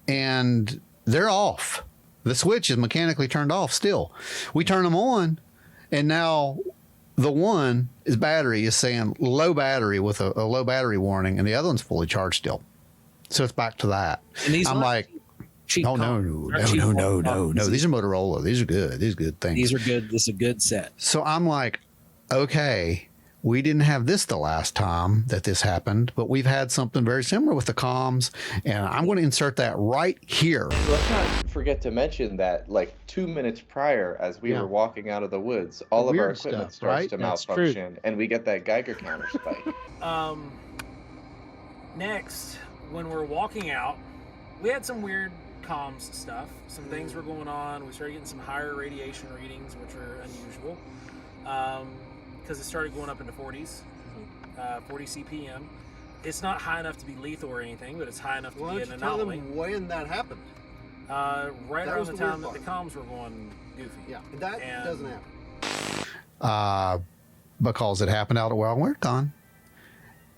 and they're off. The switch is mechanically turned off still. We turn them on, and now the one battery is saying low battery with a low battery warning, and the other one's fully charged still. So it's back to that. And these I'm like, cheap no. comms. These are Motorola. These are good. These are good things. These are good. This is a good set. So I'm like, okay, we didn't have this the last time that this happened, but we've had something very similar with the comms, and I'm going to insert that right here. Let's not forget to mention that, like 2 minutes prior, as we were walking out of the woods, all of our equipment starts to malfunction, and we get that Geiger counter spike. Next, when we're walking out, we had some weird comms stuff. Some things were going on. We started getting some higher radiation readings, which are unusual. Because it started going up into 40s, 40 CPM. It's not high enough to be lethal or anything, but it's high enough to be an anomaly. Tell them when that happened. Right around the time that the comms were going goofy. Yeah, that doesn't happen. Because it happened out of Wild Weird Con.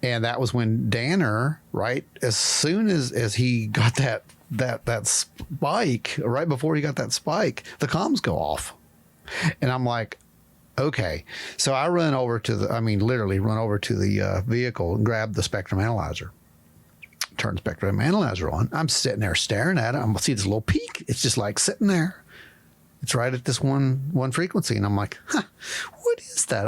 And that was when Danner, right, as soon as he got that spike, right before he got that spike, the comms go off. And I'm like, okay. So I literally run over to the vehicle and grab the spectrum analyzer. Turn the spectrum analyzer on. I'm sitting there staring at it. I'm see this little peak. It's just like sitting there. It's right at this one frequency. And I'm like, what is that?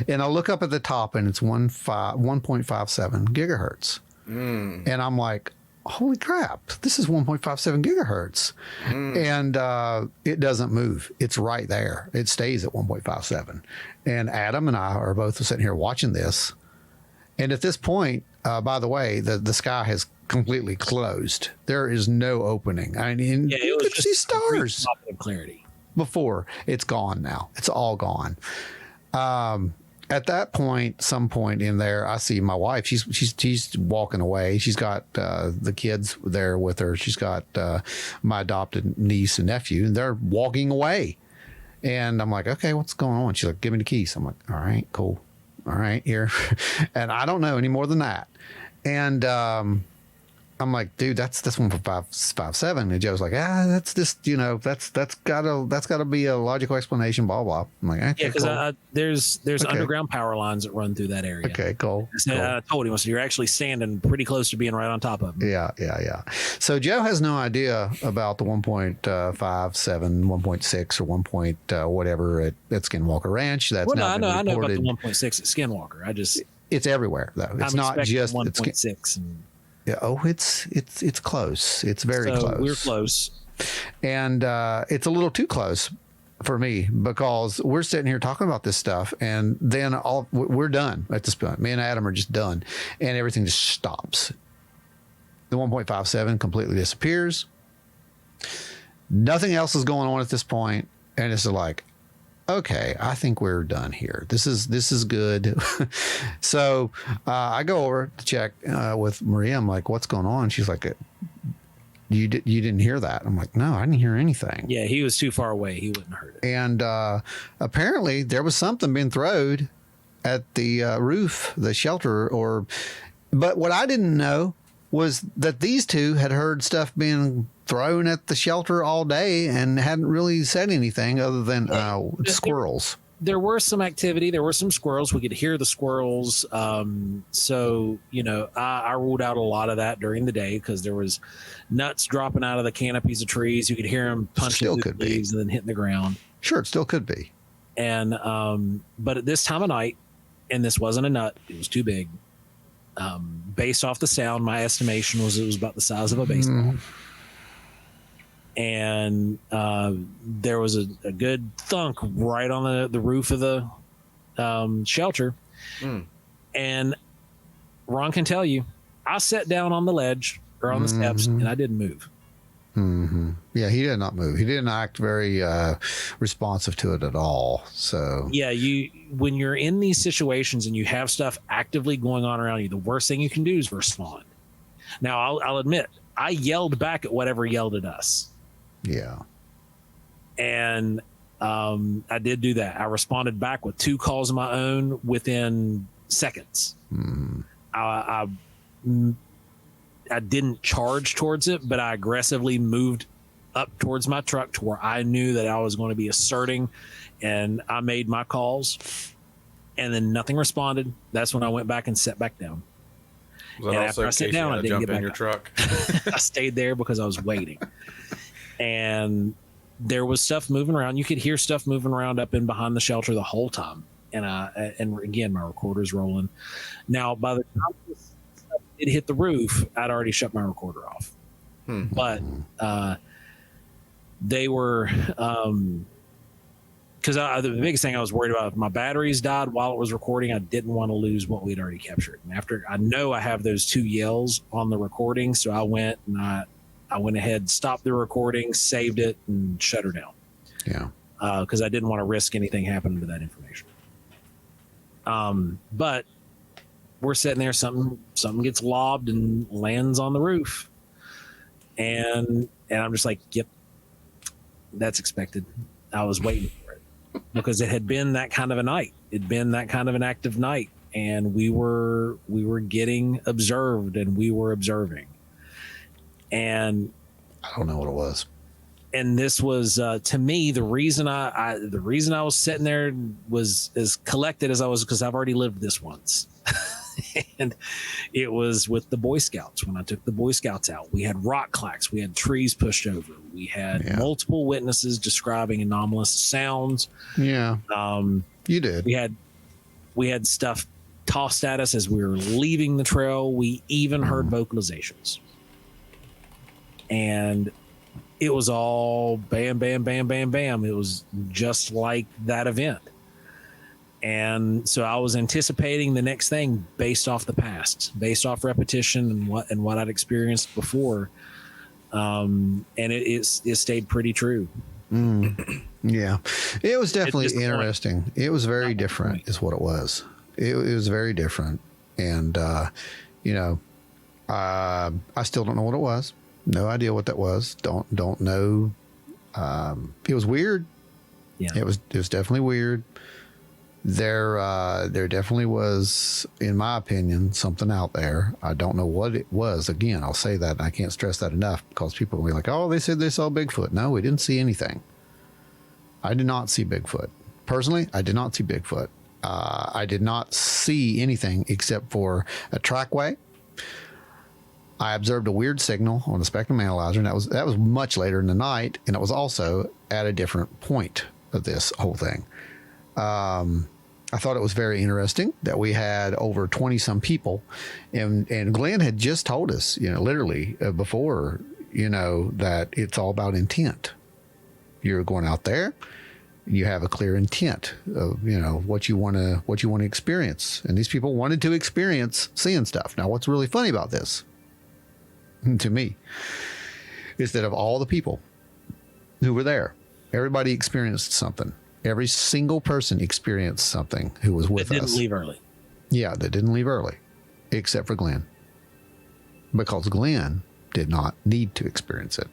And I look up at the top, and it's 1.57 gigahertz. And I'm like, holy crap, this is 1.57 gigahertz. And it doesn't move. It's right there. It stays at 1.57. And Adam and I are both sitting here watching this. And at this point, by the way, the sky has completely closed. There is no opening. I mean, you could see stars. Clarity. Before. It's gone now. It's all gone. At that point, some point in there, I see my wife. She's walking away. She's got the kids there with her. She's got my adopted niece and nephew, and they're walking away. And I'm like, okay, what's going on? She's like, give me the keys. I'm like, all right, cool. All right, here. And I don't know any more than that. And I'm like, dude, that's 1.57. And Joe's like, that's just, that's gotta be a logical explanation, blah, blah. I'm like, okay, yeah, because cool. there's underground power lines that run through that area. Okay, cool. I told him, so you're actually standing pretty close to being right on top of him. Yeah. So Joe has no idea about the 1.57, 1.6 or 1. Whatever at Skinwalker Ranch. That's I know about the 1.6 at Skinwalker. It's everywhere though. It's not just 1.6. Yeah. Oh, it's close. It's very close. We're close. And it's a little too close for me because we're sitting here talking about this stuff, and then we're done at this point. Me and Adam are just done, and everything just stops. The 1.57 completely disappears. Nothing else is going on at this point, and it's like, okay, I think we're done here. This is good. So I go over to check with Maria. I'm like, what's going on? She's like, you didn't hear that? I'm like, no, I didn't hear anything. Yeah, he was too far away. He wouldn't have heard it. And apparently there was something being thrown at the roof, the shelter, but what I didn't know was that these two had heard stuff being thrown at the shelter all day and hadn't really said anything other than squirrels. There were some activity. There were some squirrels. We could hear the squirrels. So, I ruled out a lot of that during the day because there was nuts dropping out of the canopies of trees. You could hear them punching through the leaves and then hitting the ground. Sure, it still could be. And but at this time of night, and this wasn't a nut, it was too big. Based off the sound, my estimation was it was about the size of a baseball. and there was a good thunk right on the roof of the shelter. And Ron can tell you, I sat down on the ledge or on the steps, and I didn't move. Yeah, he did not move. He didn't act very responsive to it at all. So yeah, when you're in these situations and you have stuff actively going on around you, the worst thing you can do is respond. Now, I'll admit, I yelled back at whatever yelled at us. Yeah, and I did do that. I responded back with 2 calls of my own within seconds. I didn't charge towards it, but I aggressively moved up towards my truck to where I knew that I was going to be asserting, and I made my calls, and then nothing responded. That's when I went back and sat back down. And after I sat down, I didn't get back in your truck. I stayed there because I was waiting, and there was stuff moving around. You could hear stuff moving around up in behind the shelter the whole time. And again, my recorder's rolling. Now, by the time this stuff did hit the roof, I'd already shut my recorder off. But they were, because the biggest thing I was worried about, if my batteries died while it was recording, I didn't want to lose what we'd already captured. And after I know I have those 2 yells on the recording, so I went and I went ahead, stopped the recording, saved it, and shut her down. Yeah, because I didn't want to risk anything happening to that information. But we're sitting there, something gets lobbed and lands on the roof, and I'm just like, yep, that's expected. I was waiting for it because it had been that kind of a night. It'd been that kind of an active night, and we were getting observed, and we were observing. And I don't know what it was. And this was to me the reason I was sitting there was as collected as I was, because I've already lived this once. And it was with the Boy Scouts. When I took the Boy Scouts out, we had rock clacks, we had trees pushed over, we had multiple witnesses describing anomalous sounds. Yeah, you did. We had stuff tossed at us as we were leaving the trail. We even heard vocalizations, and it was all bam, bam, bam, bam, bam. It was just like that event. And so I was anticipating the next thing based off the past, based off repetition and what I'd experienced before. And it stayed pretty true. Yeah, it was definitely interesting. It was very different is what it was. It was very different. And, I still don't know what it was. No idea what that was. Don't know. It was weird. Yeah, it was definitely weird. There definitely was, in my opinion, something out there. I don't know what it was. Again, I'll say that, and I can't stress that enough, because people will be like, "Oh, they said they saw Bigfoot." No, we didn't see anything. I did not see Bigfoot. Personally, I did not see Bigfoot. I did not see anything except for a trackway. I observed a weird signal on the spectrum analyzer, and that was much later in the night, and it was also at a different point of this whole thing. I thought it was very interesting that we had over 20 some people, and Glenn had just told us, literally before, that it's all about intent. You're going out there, you have a clear intent of, what you want to experience. And these people wanted to experience seeing stuff. Now, what's really funny about this to me is that of all the people who were there, everybody experienced something. Every single person experienced something who was with us. Didn't leave early. Yeah, they didn't leave early, except for Glenn, because Glenn did not need to experience it.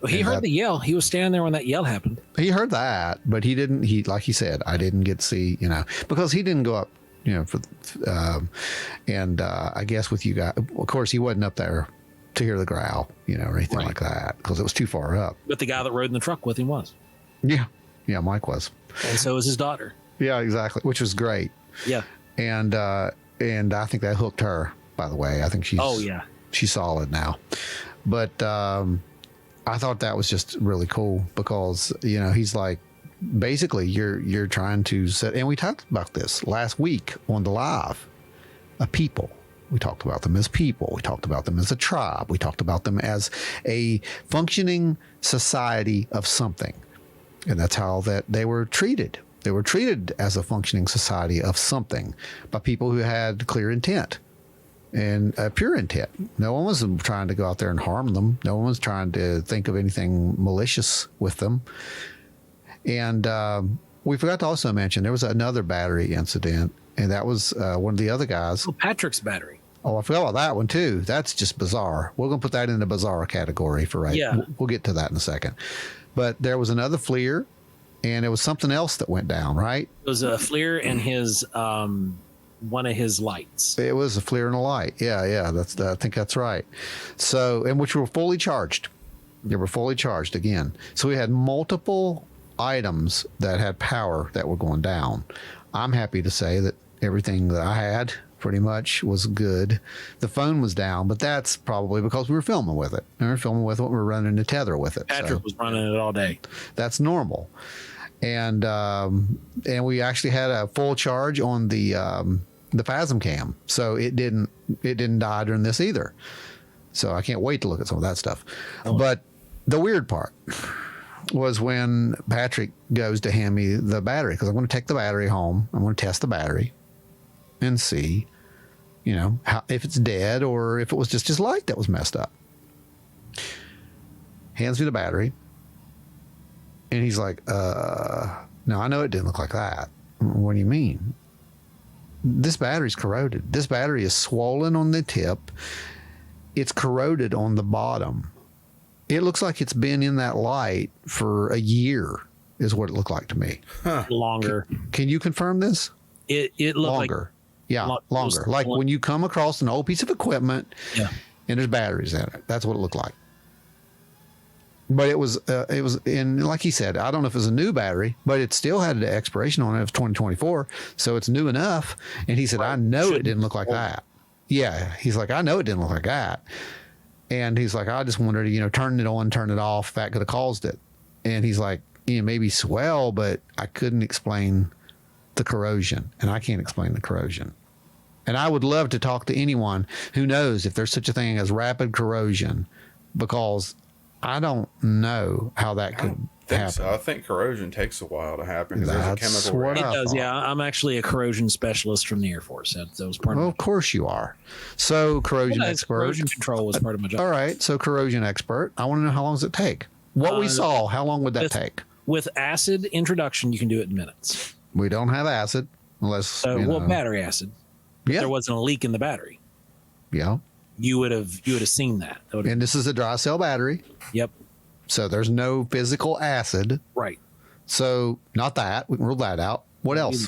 Well, he heard the yell. He was standing there when that yell happened. He heard that, but he didn't. Like he said, I didn't get to see, because he didn't go up, I guess with you guys, of course, he wasn't up there to hear the growl, or anything like that, because it was too far up. But the guy that rode in the truck with him was. Yeah, Mike was. And so was his daughter. Yeah, exactly, which was great. Yeah. And I think that hooked her, by the way. I think she's solid now. But I thought that was just really cool, because, he's like, basically you're trying to set, and we talked about this last week on the live, a people We talked about them as people. We talked about them as a tribe. We talked about them as a functioning society of something. And that's how that they were treated. They were treated as a functioning society of something by people who had clear intent and pure intent. No one was trying to go out there and harm them. No one was trying to think of anything malicious with them. And we forgot to also mention there was another battery incident, and that was one of the other guys. Oh, Patrick's battery. Oh, I forgot about that one too. That's just bizarre. We're going to put that in the bizarre category for right. Yeah. We'll get to that in a second. But there was another FLIR, and it was something else that went down, right? It was a FLIR and his one of his lights. It was a FLIR and a light. Yeah. I think that's right. So, and which were fully charged. They were fully charged again. So we had multiple items that had power that were going down. I'm happy to say that everything that I had pretty much was good. The phone was down, but that's probably because we were filming with it. And we were filming with it. We were running the tether with it. Patrick was running it all day. That's normal. And we actually had a full charge on the Phasm cam, so it didn't die during this either. So I can't wait to look at some of that stuff. But the weird part was when Patrick goes to hand me the battery, because I'm going to take the battery home. I'm going to test the battery and see, how, if it's dead or if it was just his light that was messed up. Hands me the battery. And he's like, no, I know it didn't look like that. What do you mean? This battery's corroded. This battery is swollen on the tip. It's corroded on the bottom. It looks like it's been in that light for a year, is what it looked like to me. Longer. Can you confirm this? It looked longer. Longer. Like when you come across an old piece of equipment and there's batteries in it. That's what it looked like. But it was in, like he said, I don't know if it was a new battery, but it still had an expiration on it of 2024. So it's new enough. And he said, I know it didn't look like that. Yeah. He's like, I know it didn't look like that. And he's like, I just wondered, turning it on, turn it off, that could have caused it. And he's like, maybe swell, but I couldn't explain the corrosion. And I can't explain the corrosion. And I would love to talk to anyone who knows if there's such a thing as rapid corrosion, because I don't know how that could happen. So. I think corrosion takes a while to happen. There's a chemical it does, yeah. I'm actually a corrosion specialist from the Air Force. That was part of course you are. So corrosion expert. Corrosion control was part of my job. All right. So corrosion expert. I want to know, how long does it take? What we saw, how long would that take? With acid introduction, you can do it in minutes. We don't have acid unless battery acid. Yeah. There wasn't a leak in the battery. Yeah. You would have seen that. And this is a dry cell battery. Yep. So there's no physical acid. Right. So not that. We can rule that out. What else?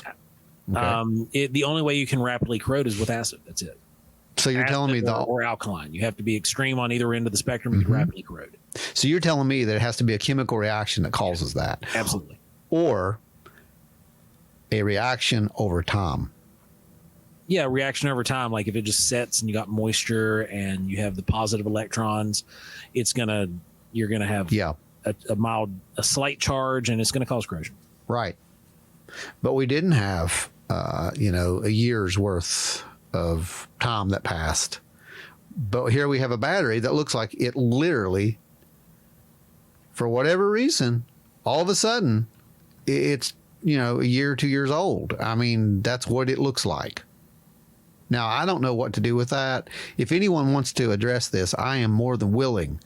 Okay. The only way you can rapidly corrode is with acid. That's it. So you're telling me or alkaline. You have to be extreme on either end of the spectrum. You can rapidly corrode. So you're telling me that it has to be a chemical reaction that causes that. Absolutely. Or a reaction over time. Yeah, reaction over time. Like if it just sets and you got moisture and you have the positive electrons, you're gonna have a slight charge, and it's gonna cause corrosion. Right. But we didn't have a year's worth of time that passed. But here we have a battery that looks like it literally, for whatever reason, all of a sudden, it's a year, 2 years old. I mean, that's what it looks like. Now, I don't know what to do with that. If anyone wants to address this, I am more than willing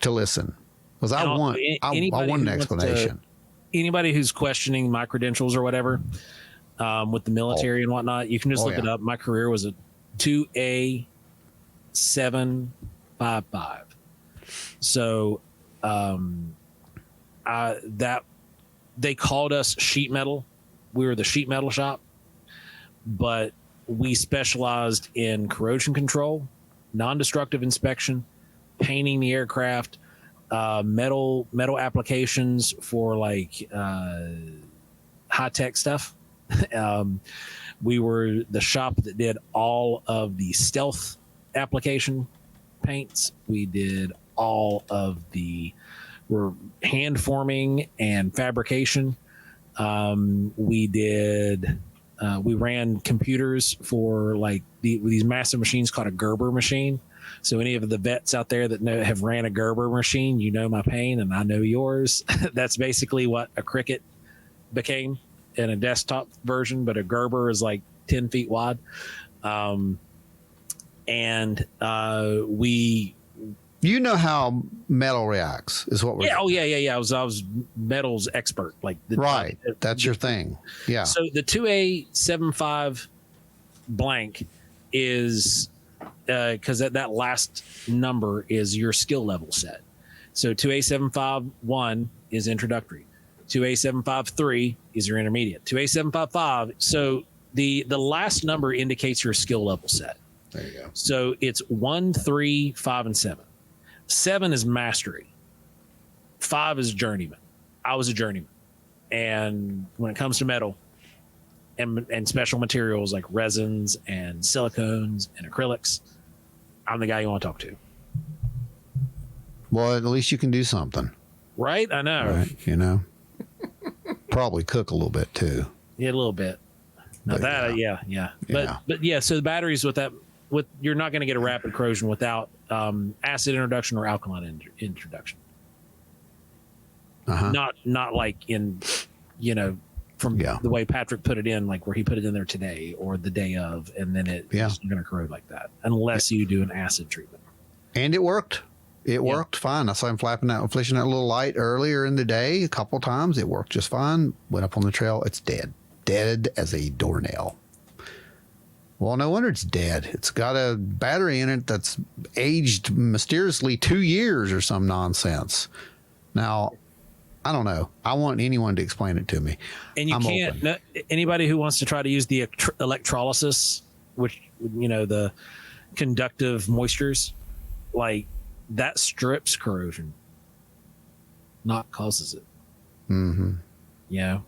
to listen, because I want an explanation. Anybody who's questioning my credentials or whatever with the military and whatnot, you can just look it up. My career was a 2A755. So they called us sheet metal. We were the sheet metal shop, but we specialized in corrosion control, non-destructive inspection, painting the aircraft, metal applications for like high-tech stuff. We were the shop that did all of the stealth application paints. We did all of the hand forming and fabrication. We did we ran computers for like these massive machines called a Gerber machine. So any of the vets out there that have ran a Gerber machine, you know my pain and I know yours. That's basically what a Cricket became in a desktop version, but a Gerber is like 10 feet wide. You know how metal reacts is what we're. Yeah. Oh yeah. I was metals expert. Like that's your thing. Yeah. So the 2A75 blank is because that last number is your skill level set. So 2A751 is introductory. 2A753 is your intermediate. 2A755. So the last number indicates your skill level set. There you go. So it's 1, 3, 5, and 7. 7 is mastery. 5 is journeyman. I was a journeyman. And when it comes to metal and special materials like resins and silicones and acrylics, I'm the guy you want to talk to. Well, at least you can do something. Right? I know. Right? You know? Probably cook a little bit too. Yeah, a little bit. Now that, yeah. But yeah, so the batteries you're not going to get a rapid corrosion without acid introduction or alkaline introduction. Not like in, from the way Patrick put it in, like where he put it in there today or the day of, and then it's going to corrode like that unless you do an acid treatment. And it worked. It worked fine. I saw him flashing that little light earlier in the day a couple times. It worked just fine. Went up on the trail. It's dead as a doornail. Well, no wonder it's dead. It's got a battery in it that's aged mysteriously 2 years or some nonsense. Now, I don't know. I want anyone to explain it to me. And anybody who wants to try to use the electrolysis, which, the conductive moistures, like that strips corrosion, not causes it. Mm-hmm. Yeah.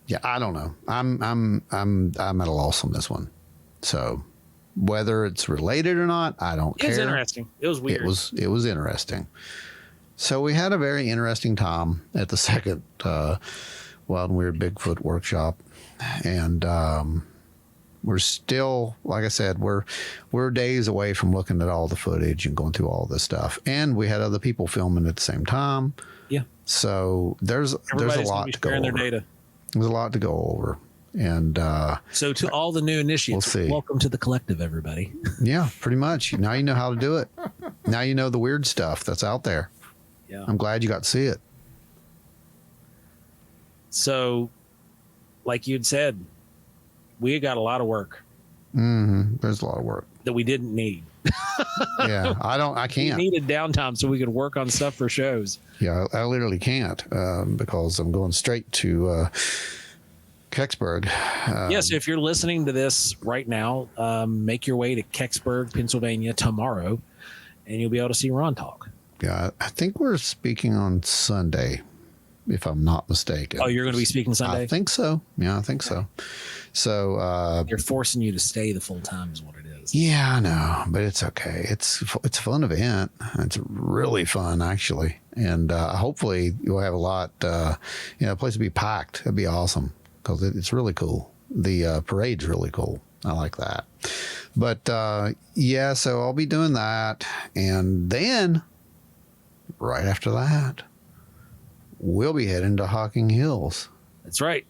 Yeah, I don't know. I'm at a loss on this one. So whether it's related or not, I don't care. It was interesting. It was weird. It was interesting. So we had a very interesting time at the second Wild and Weird Bigfoot Workshop, and we're still, like I said, we're days away from looking at all the footage and going through all this stuff, and we had other people filming at the same time. Yeah. So there's a lot to go over. Their data. There's a lot to go over. And so to all the new initiates, welcome to the collective, everybody. Yeah, pretty much. Now you know how to do it. Now you know the weird stuff that's out there. Yeah. I'm glad you got to see it. So, like you'd said, we got a lot of work. Mm-hmm. There's a lot of work that we didn't need. Yeah, I can't. We needed downtime so we could work on stuff for shows. Yeah, I literally can't because I'm going straight to Kecksburg. So if you're listening to this right now, make your way to Kecksburg, Pennsylvania tomorrow, and you'll be able to see Ron talk. Yeah, I think we're speaking on Sunday, if I'm not mistaken. Oh, you're going to be speaking Sunday? I think so. Yeah, I think so. So they're forcing you to stay the full time is what it is. Yeah, I know, but it's okay. It's a fun event. It's really fun, actually. And hopefully you'll have a lot, the place will be packed. It'd be awesome because it's really cool. The parade's really cool. I like that. But so I'll be doing that. And then right after that, we'll be heading to Hocking Hills. That's right.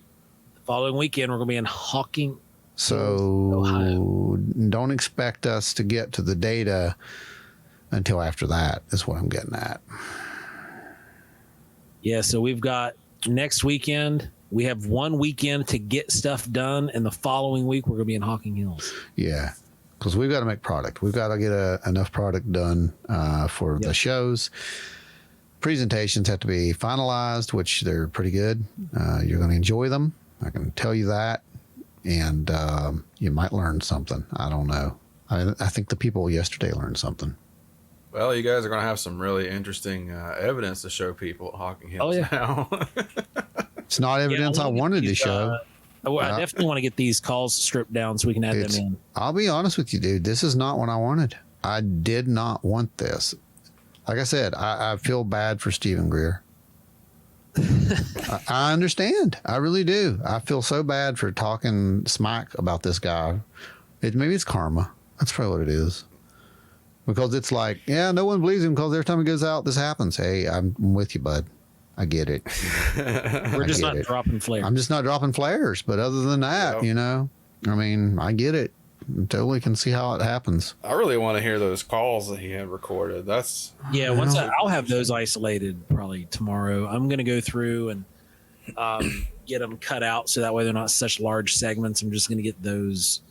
The following weekend, we're going to be in Hocking. So Ohio. Don't expect us to get to the data until after that is what I'm getting at. Yeah. So we've got next weekend. We have 1 weekend to get stuff done. And the following week, we're going to be in Hocking Hills. Yeah. Because we've got to make product. We've got to get enough product done for the shows. Presentations have to be finalized, which they're pretty good. You're going to enjoy them. I can tell you that. And you might learn something. I don't know. I think the people yesterday learned something. Well, you guys are going to have some really interesting evidence to show people at Hocking Hills now. It's not evidence I wanted to show. I definitely want to get these calls stripped down so we can add them in. I'll be honest with you, dude. This is not what I wanted. I did not want this. Like I said, I feel bad for Stephen Greer. I understand. I really do. I feel so bad for talking smack about this guy. Maybe it's karma. That's probably what it is. Because it's like, yeah, no one believes him because every time he goes out, this happens. Hey, I'm with you, bud. I get it. We're just not dropping flares. I'm just not dropping flares. But other than that, you know, I mean, I get it. I totally can see how it happens. I really want to hear those calls that he had recorded. That's I'll have those isolated probably tomorrow. I'm going to go through and get them cut out so that way they're not such large segments. I'm just going to get those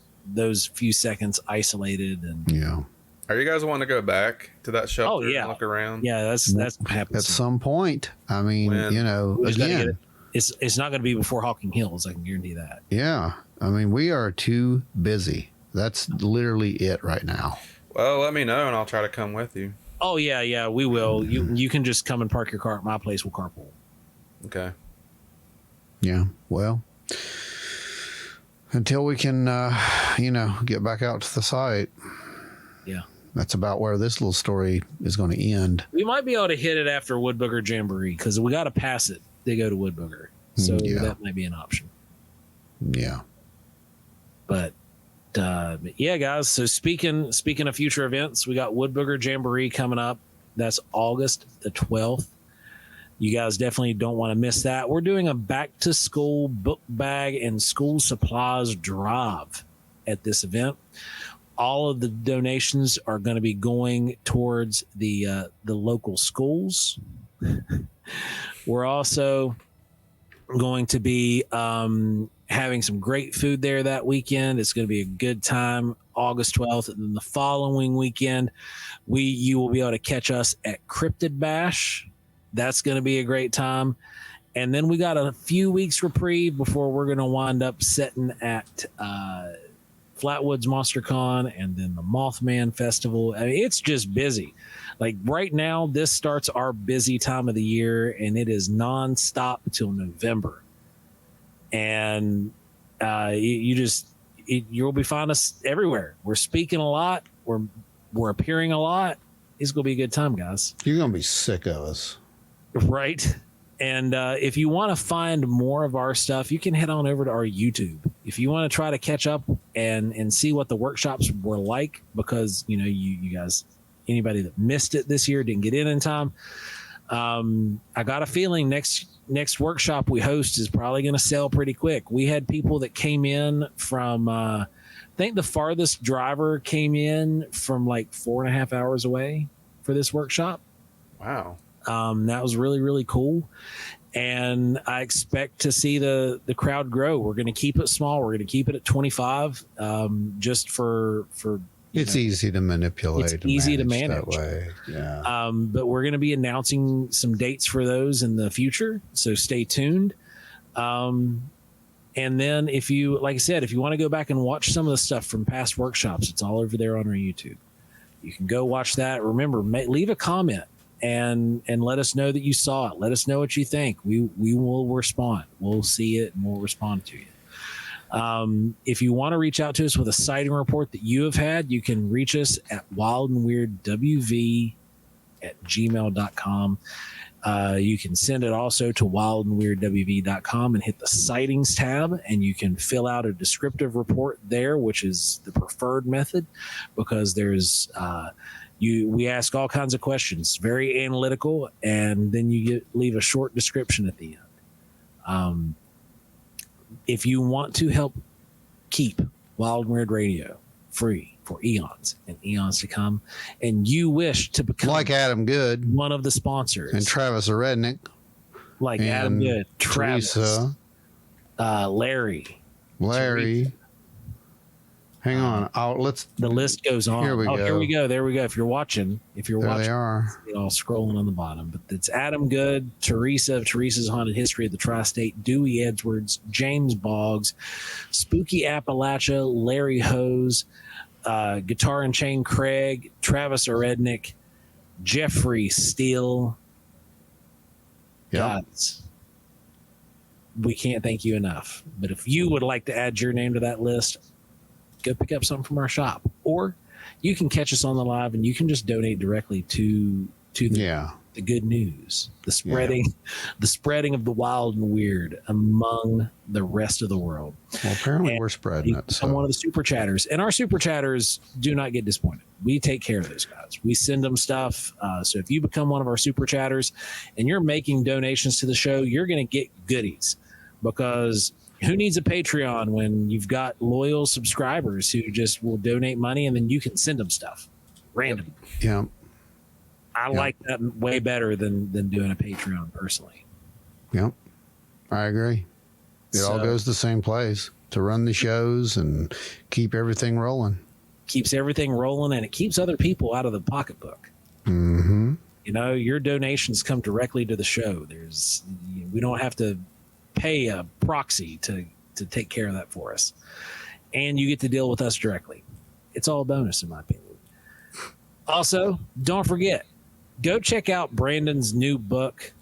few seconds isolated. And yeah. Are you guys wanting to go back to that shelter and look around? Yeah, that's what happens at some point. I mean, you know, again, it's not going to be before Hawking Hills. I can guarantee that. Yeah, I mean, we are too busy. That's literally it right now. Well, let me know and I'll try to come with you. Oh yeah, we will. You can just come and park your car at my place. We'll carpool. Okay. Yeah. Well, until we can, you know, get back out to the site. Yeah. That's about where this little story is going to end. We might be able to hit it after Wood Booger Jamboree because we got to pass it. They go to Wood Booger, so that might be an option. Yeah. But yeah, guys. So speaking of future events, we got Wood Booger Jamboree coming up. That's August the 12th. You guys definitely don't want to miss that. We're doing a back to school book bag and school supplies drive at this event. All of the donations are going to be going towards the local schools. We're also going to be having some great food there that weekend. It's going to be a good time, August 12th. And then the following weekend, you will be able to catch us at Cryptid Bash. That's going to be a great time. And then we got a few weeks reprieve before we're going to wind up setting at Flatwoods Monster Con and then the Mothman Festival. I mean, it's just busy. Like right now, this starts our busy time of the year, and it is nonstop until November. And you'll be finding us everywhere. We're speaking a lot. We're appearing a lot. It's gonna be a good time, guys. You're gonna be sick of us, right? And if you want to find more of our stuff, you can head on over to our YouTube. If you want to try to catch up and see what the workshops were like, because you know you guys, anybody that missed it this year didn't get in time. I got a feeling next workshop we host is probably going to sell pretty quick. We had people that came in from I think the farthest driver came in from like 4.5 hours away for this workshop. Wow. That was really, really cool. And I expect to see the crowd grow. We're going to keep it small. We're going to keep it at 25, just for it's easy to manipulate. It's easy to manage that way. Yeah. But we're going to be announcing some dates for those in the future. So stay tuned. And then if you, like I said, if you want to go back and watch some of the stuff from past workshops, it's all over there on our YouTube. You can go watch that. Remember, leave a comment and let us know that you saw it. Let us know what you think. We will respond. We'll see it and we'll respond to you. If you want to reach out to us with a sighting report that you have had, you can reach us at wildandweirdwv@gmail.com. You can send it also to wildandweirdwv.com and hit the sightings tab, and you can fill out a descriptive report there, which is the preferred method because there's we ask all kinds of questions, very analytical, and then you leave a short description at the end. If you want to help keep Wild and Weird Radio free for eons and eons to come, and you wish to become like Adam Good, one of the sponsors, and Travis a Redneck, like Adam Good, Travis, Teresa, Larry. Hang on, the list goes on. Here we go. Here we go. There we go. If you're watching, there they are. It's all scrolling on the bottom. But it's Adam Good, Teresa of Teresa's Haunted History of the Tri-State, Dewey Edwards, James Boggs, Spooky Appalachia, Larry Hose, Guitar and Chain Craig, Travis Rednick, Jeffrey Steele. Guys, we can't thank you enough. But if you would like to add your name to that list, go pick up something from our shop, or you can catch us on the live and you can just donate directly to the the good news, the spreading of the wild and weird among the rest of the world. Well, apparently we're spreading it. So. I'm one of the super chatters, and our super chatters do not get disappointed. We take care of those guys. We send them stuff. So if you become one of our super chatters and you're making donations to the show, you're going to get goodies, because who needs a Patreon when you've got loyal subscribers who just will donate money and then you can send them stuff random. Yeah. I like that way better than doing a Patreon personally. Yep. I agree. It all goes to the same place to run the shows and keep everything rolling. Keeps everything rolling, and it keeps other people out of the pocketbook. Mm-hmm. You know, your donations come directly to the show. We don't have to pay a proxy to take care of that for us. And you get to deal with us directly. It's all a bonus, in my opinion. Also, don't forget, go check out Brandon's new book,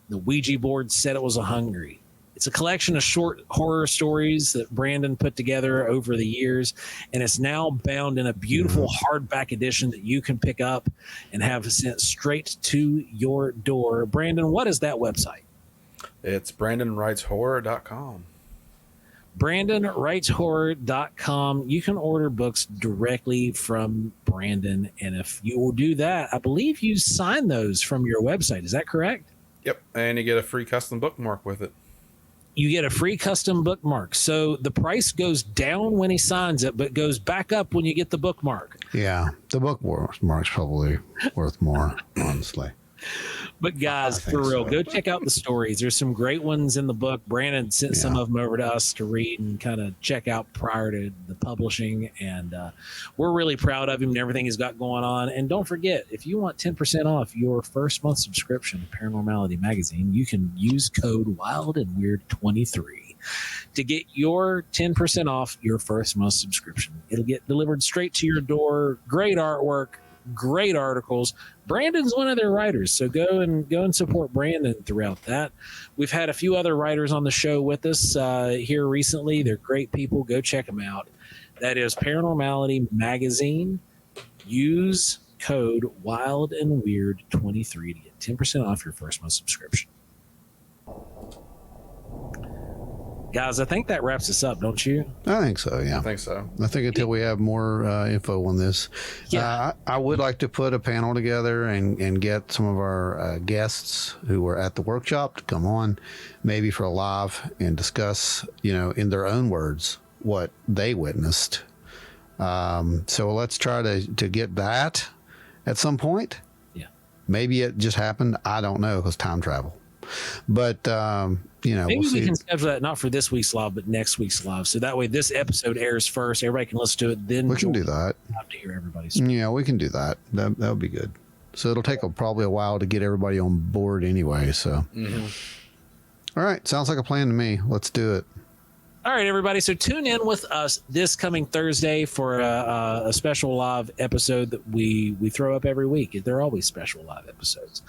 The Ouija Board Said It Was a Hungry. It's a collection of short horror stories that Brandon put together over the years, and it's now bound in a beautiful hardback edition that you can pick up and have sent straight to your door. Brandon, what is that website? It's BrandonWritesHorror.com. BrandonWritesHorror.com. You can order books directly from Brandon, and if you will do that, I believe you sign those from your website. Is that correct? Yep, and you get a free custom bookmark with it. You get a free custom bookmark. So the price goes down when he signs it, but goes back up when you get the bookmark. Yeah, the bookmark's probably worth more, honestly. But guys, for real, go check out the stories. There's some great ones in the book. Brandon sent some of them over to us to read and kind of check out prior to the publishing. And we're really proud of him and everything he's got going on. And don't forget, if you want 10% off your first month subscription to Paranormality Magazine, you can use code Wild and Weird 23 to get your 10% off your first month subscription. It'll get delivered straight to your door. Great artwork, great articles. Brandon's one of their writers, so go and support Brandon throughout that. We've had a few other writers on the show with us here recently. They're great people. Go check them out. That is Paranormality Magazine. Use code Wild and Weird 23 to get 10% off your first month subscription. Guys, I think that wraps us up, don't you? I think so, yeah. I think so. I think until we have more info on this. I would like to put a panel together and get some of our guests who were at the workshop to come on, maybe for a live, and discuss, in their own words, what they witnessed. So let's try to get that at some point. Yeah. Maybe it just happened. I don't know, because time travel. But maybe we can schedule that not for this week's live, but next week's live. So that way, this episode airs first. Everybody can listen to it. Then we can do that. Have to hear everybody's. Yeah, we can do that. That would be good. So it'll take probably a while to get everybody on board anyway. So, All right, sounds like a plan to me. Let's do it. All right, everybody. So tune in with us this coming Thursday for a special live episode that we throw up every week. They're always special live episodes.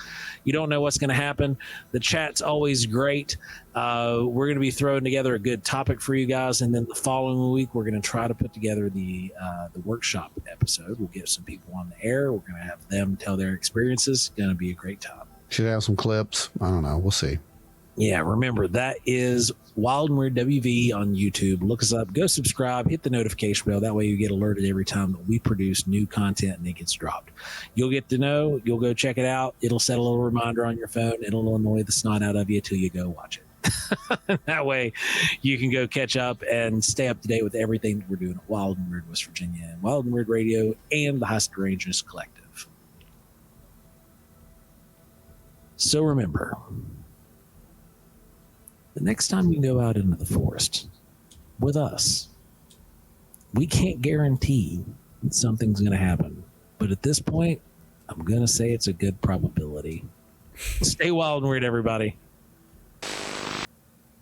You don't know what's going to happen. The chat's always great. We're going to be throwing together a good topic for you guys, and then the following week we're going to try to put together the workshop episode. We'll get some people on the air. We're going to have them tell their experiences. It's going to be a great time. Should have some clips. I don't know. We'll see. Yeah, remember, that is Wild and Weird WV on YouTube. Look us up, go subscribe, hit the notification bell. That way you get alerted every time that we produce new content and it gets dropped. You'll get to know, you'll go check it out. It'll set a little reminder on your phone. It'll annoy the snot out of you till you go watch it. That way you can go catch up and stay up to date with everything that we're doing at Wild and Weird West Virginia, and Wild and Weird Radio, and the High Strangeness Collective. So remember, the next time you go out into the forest with us, we can't guarantee that something's going to happen. But at this point, I'm going to say it's a good probability. Stay wild and weird, everybody.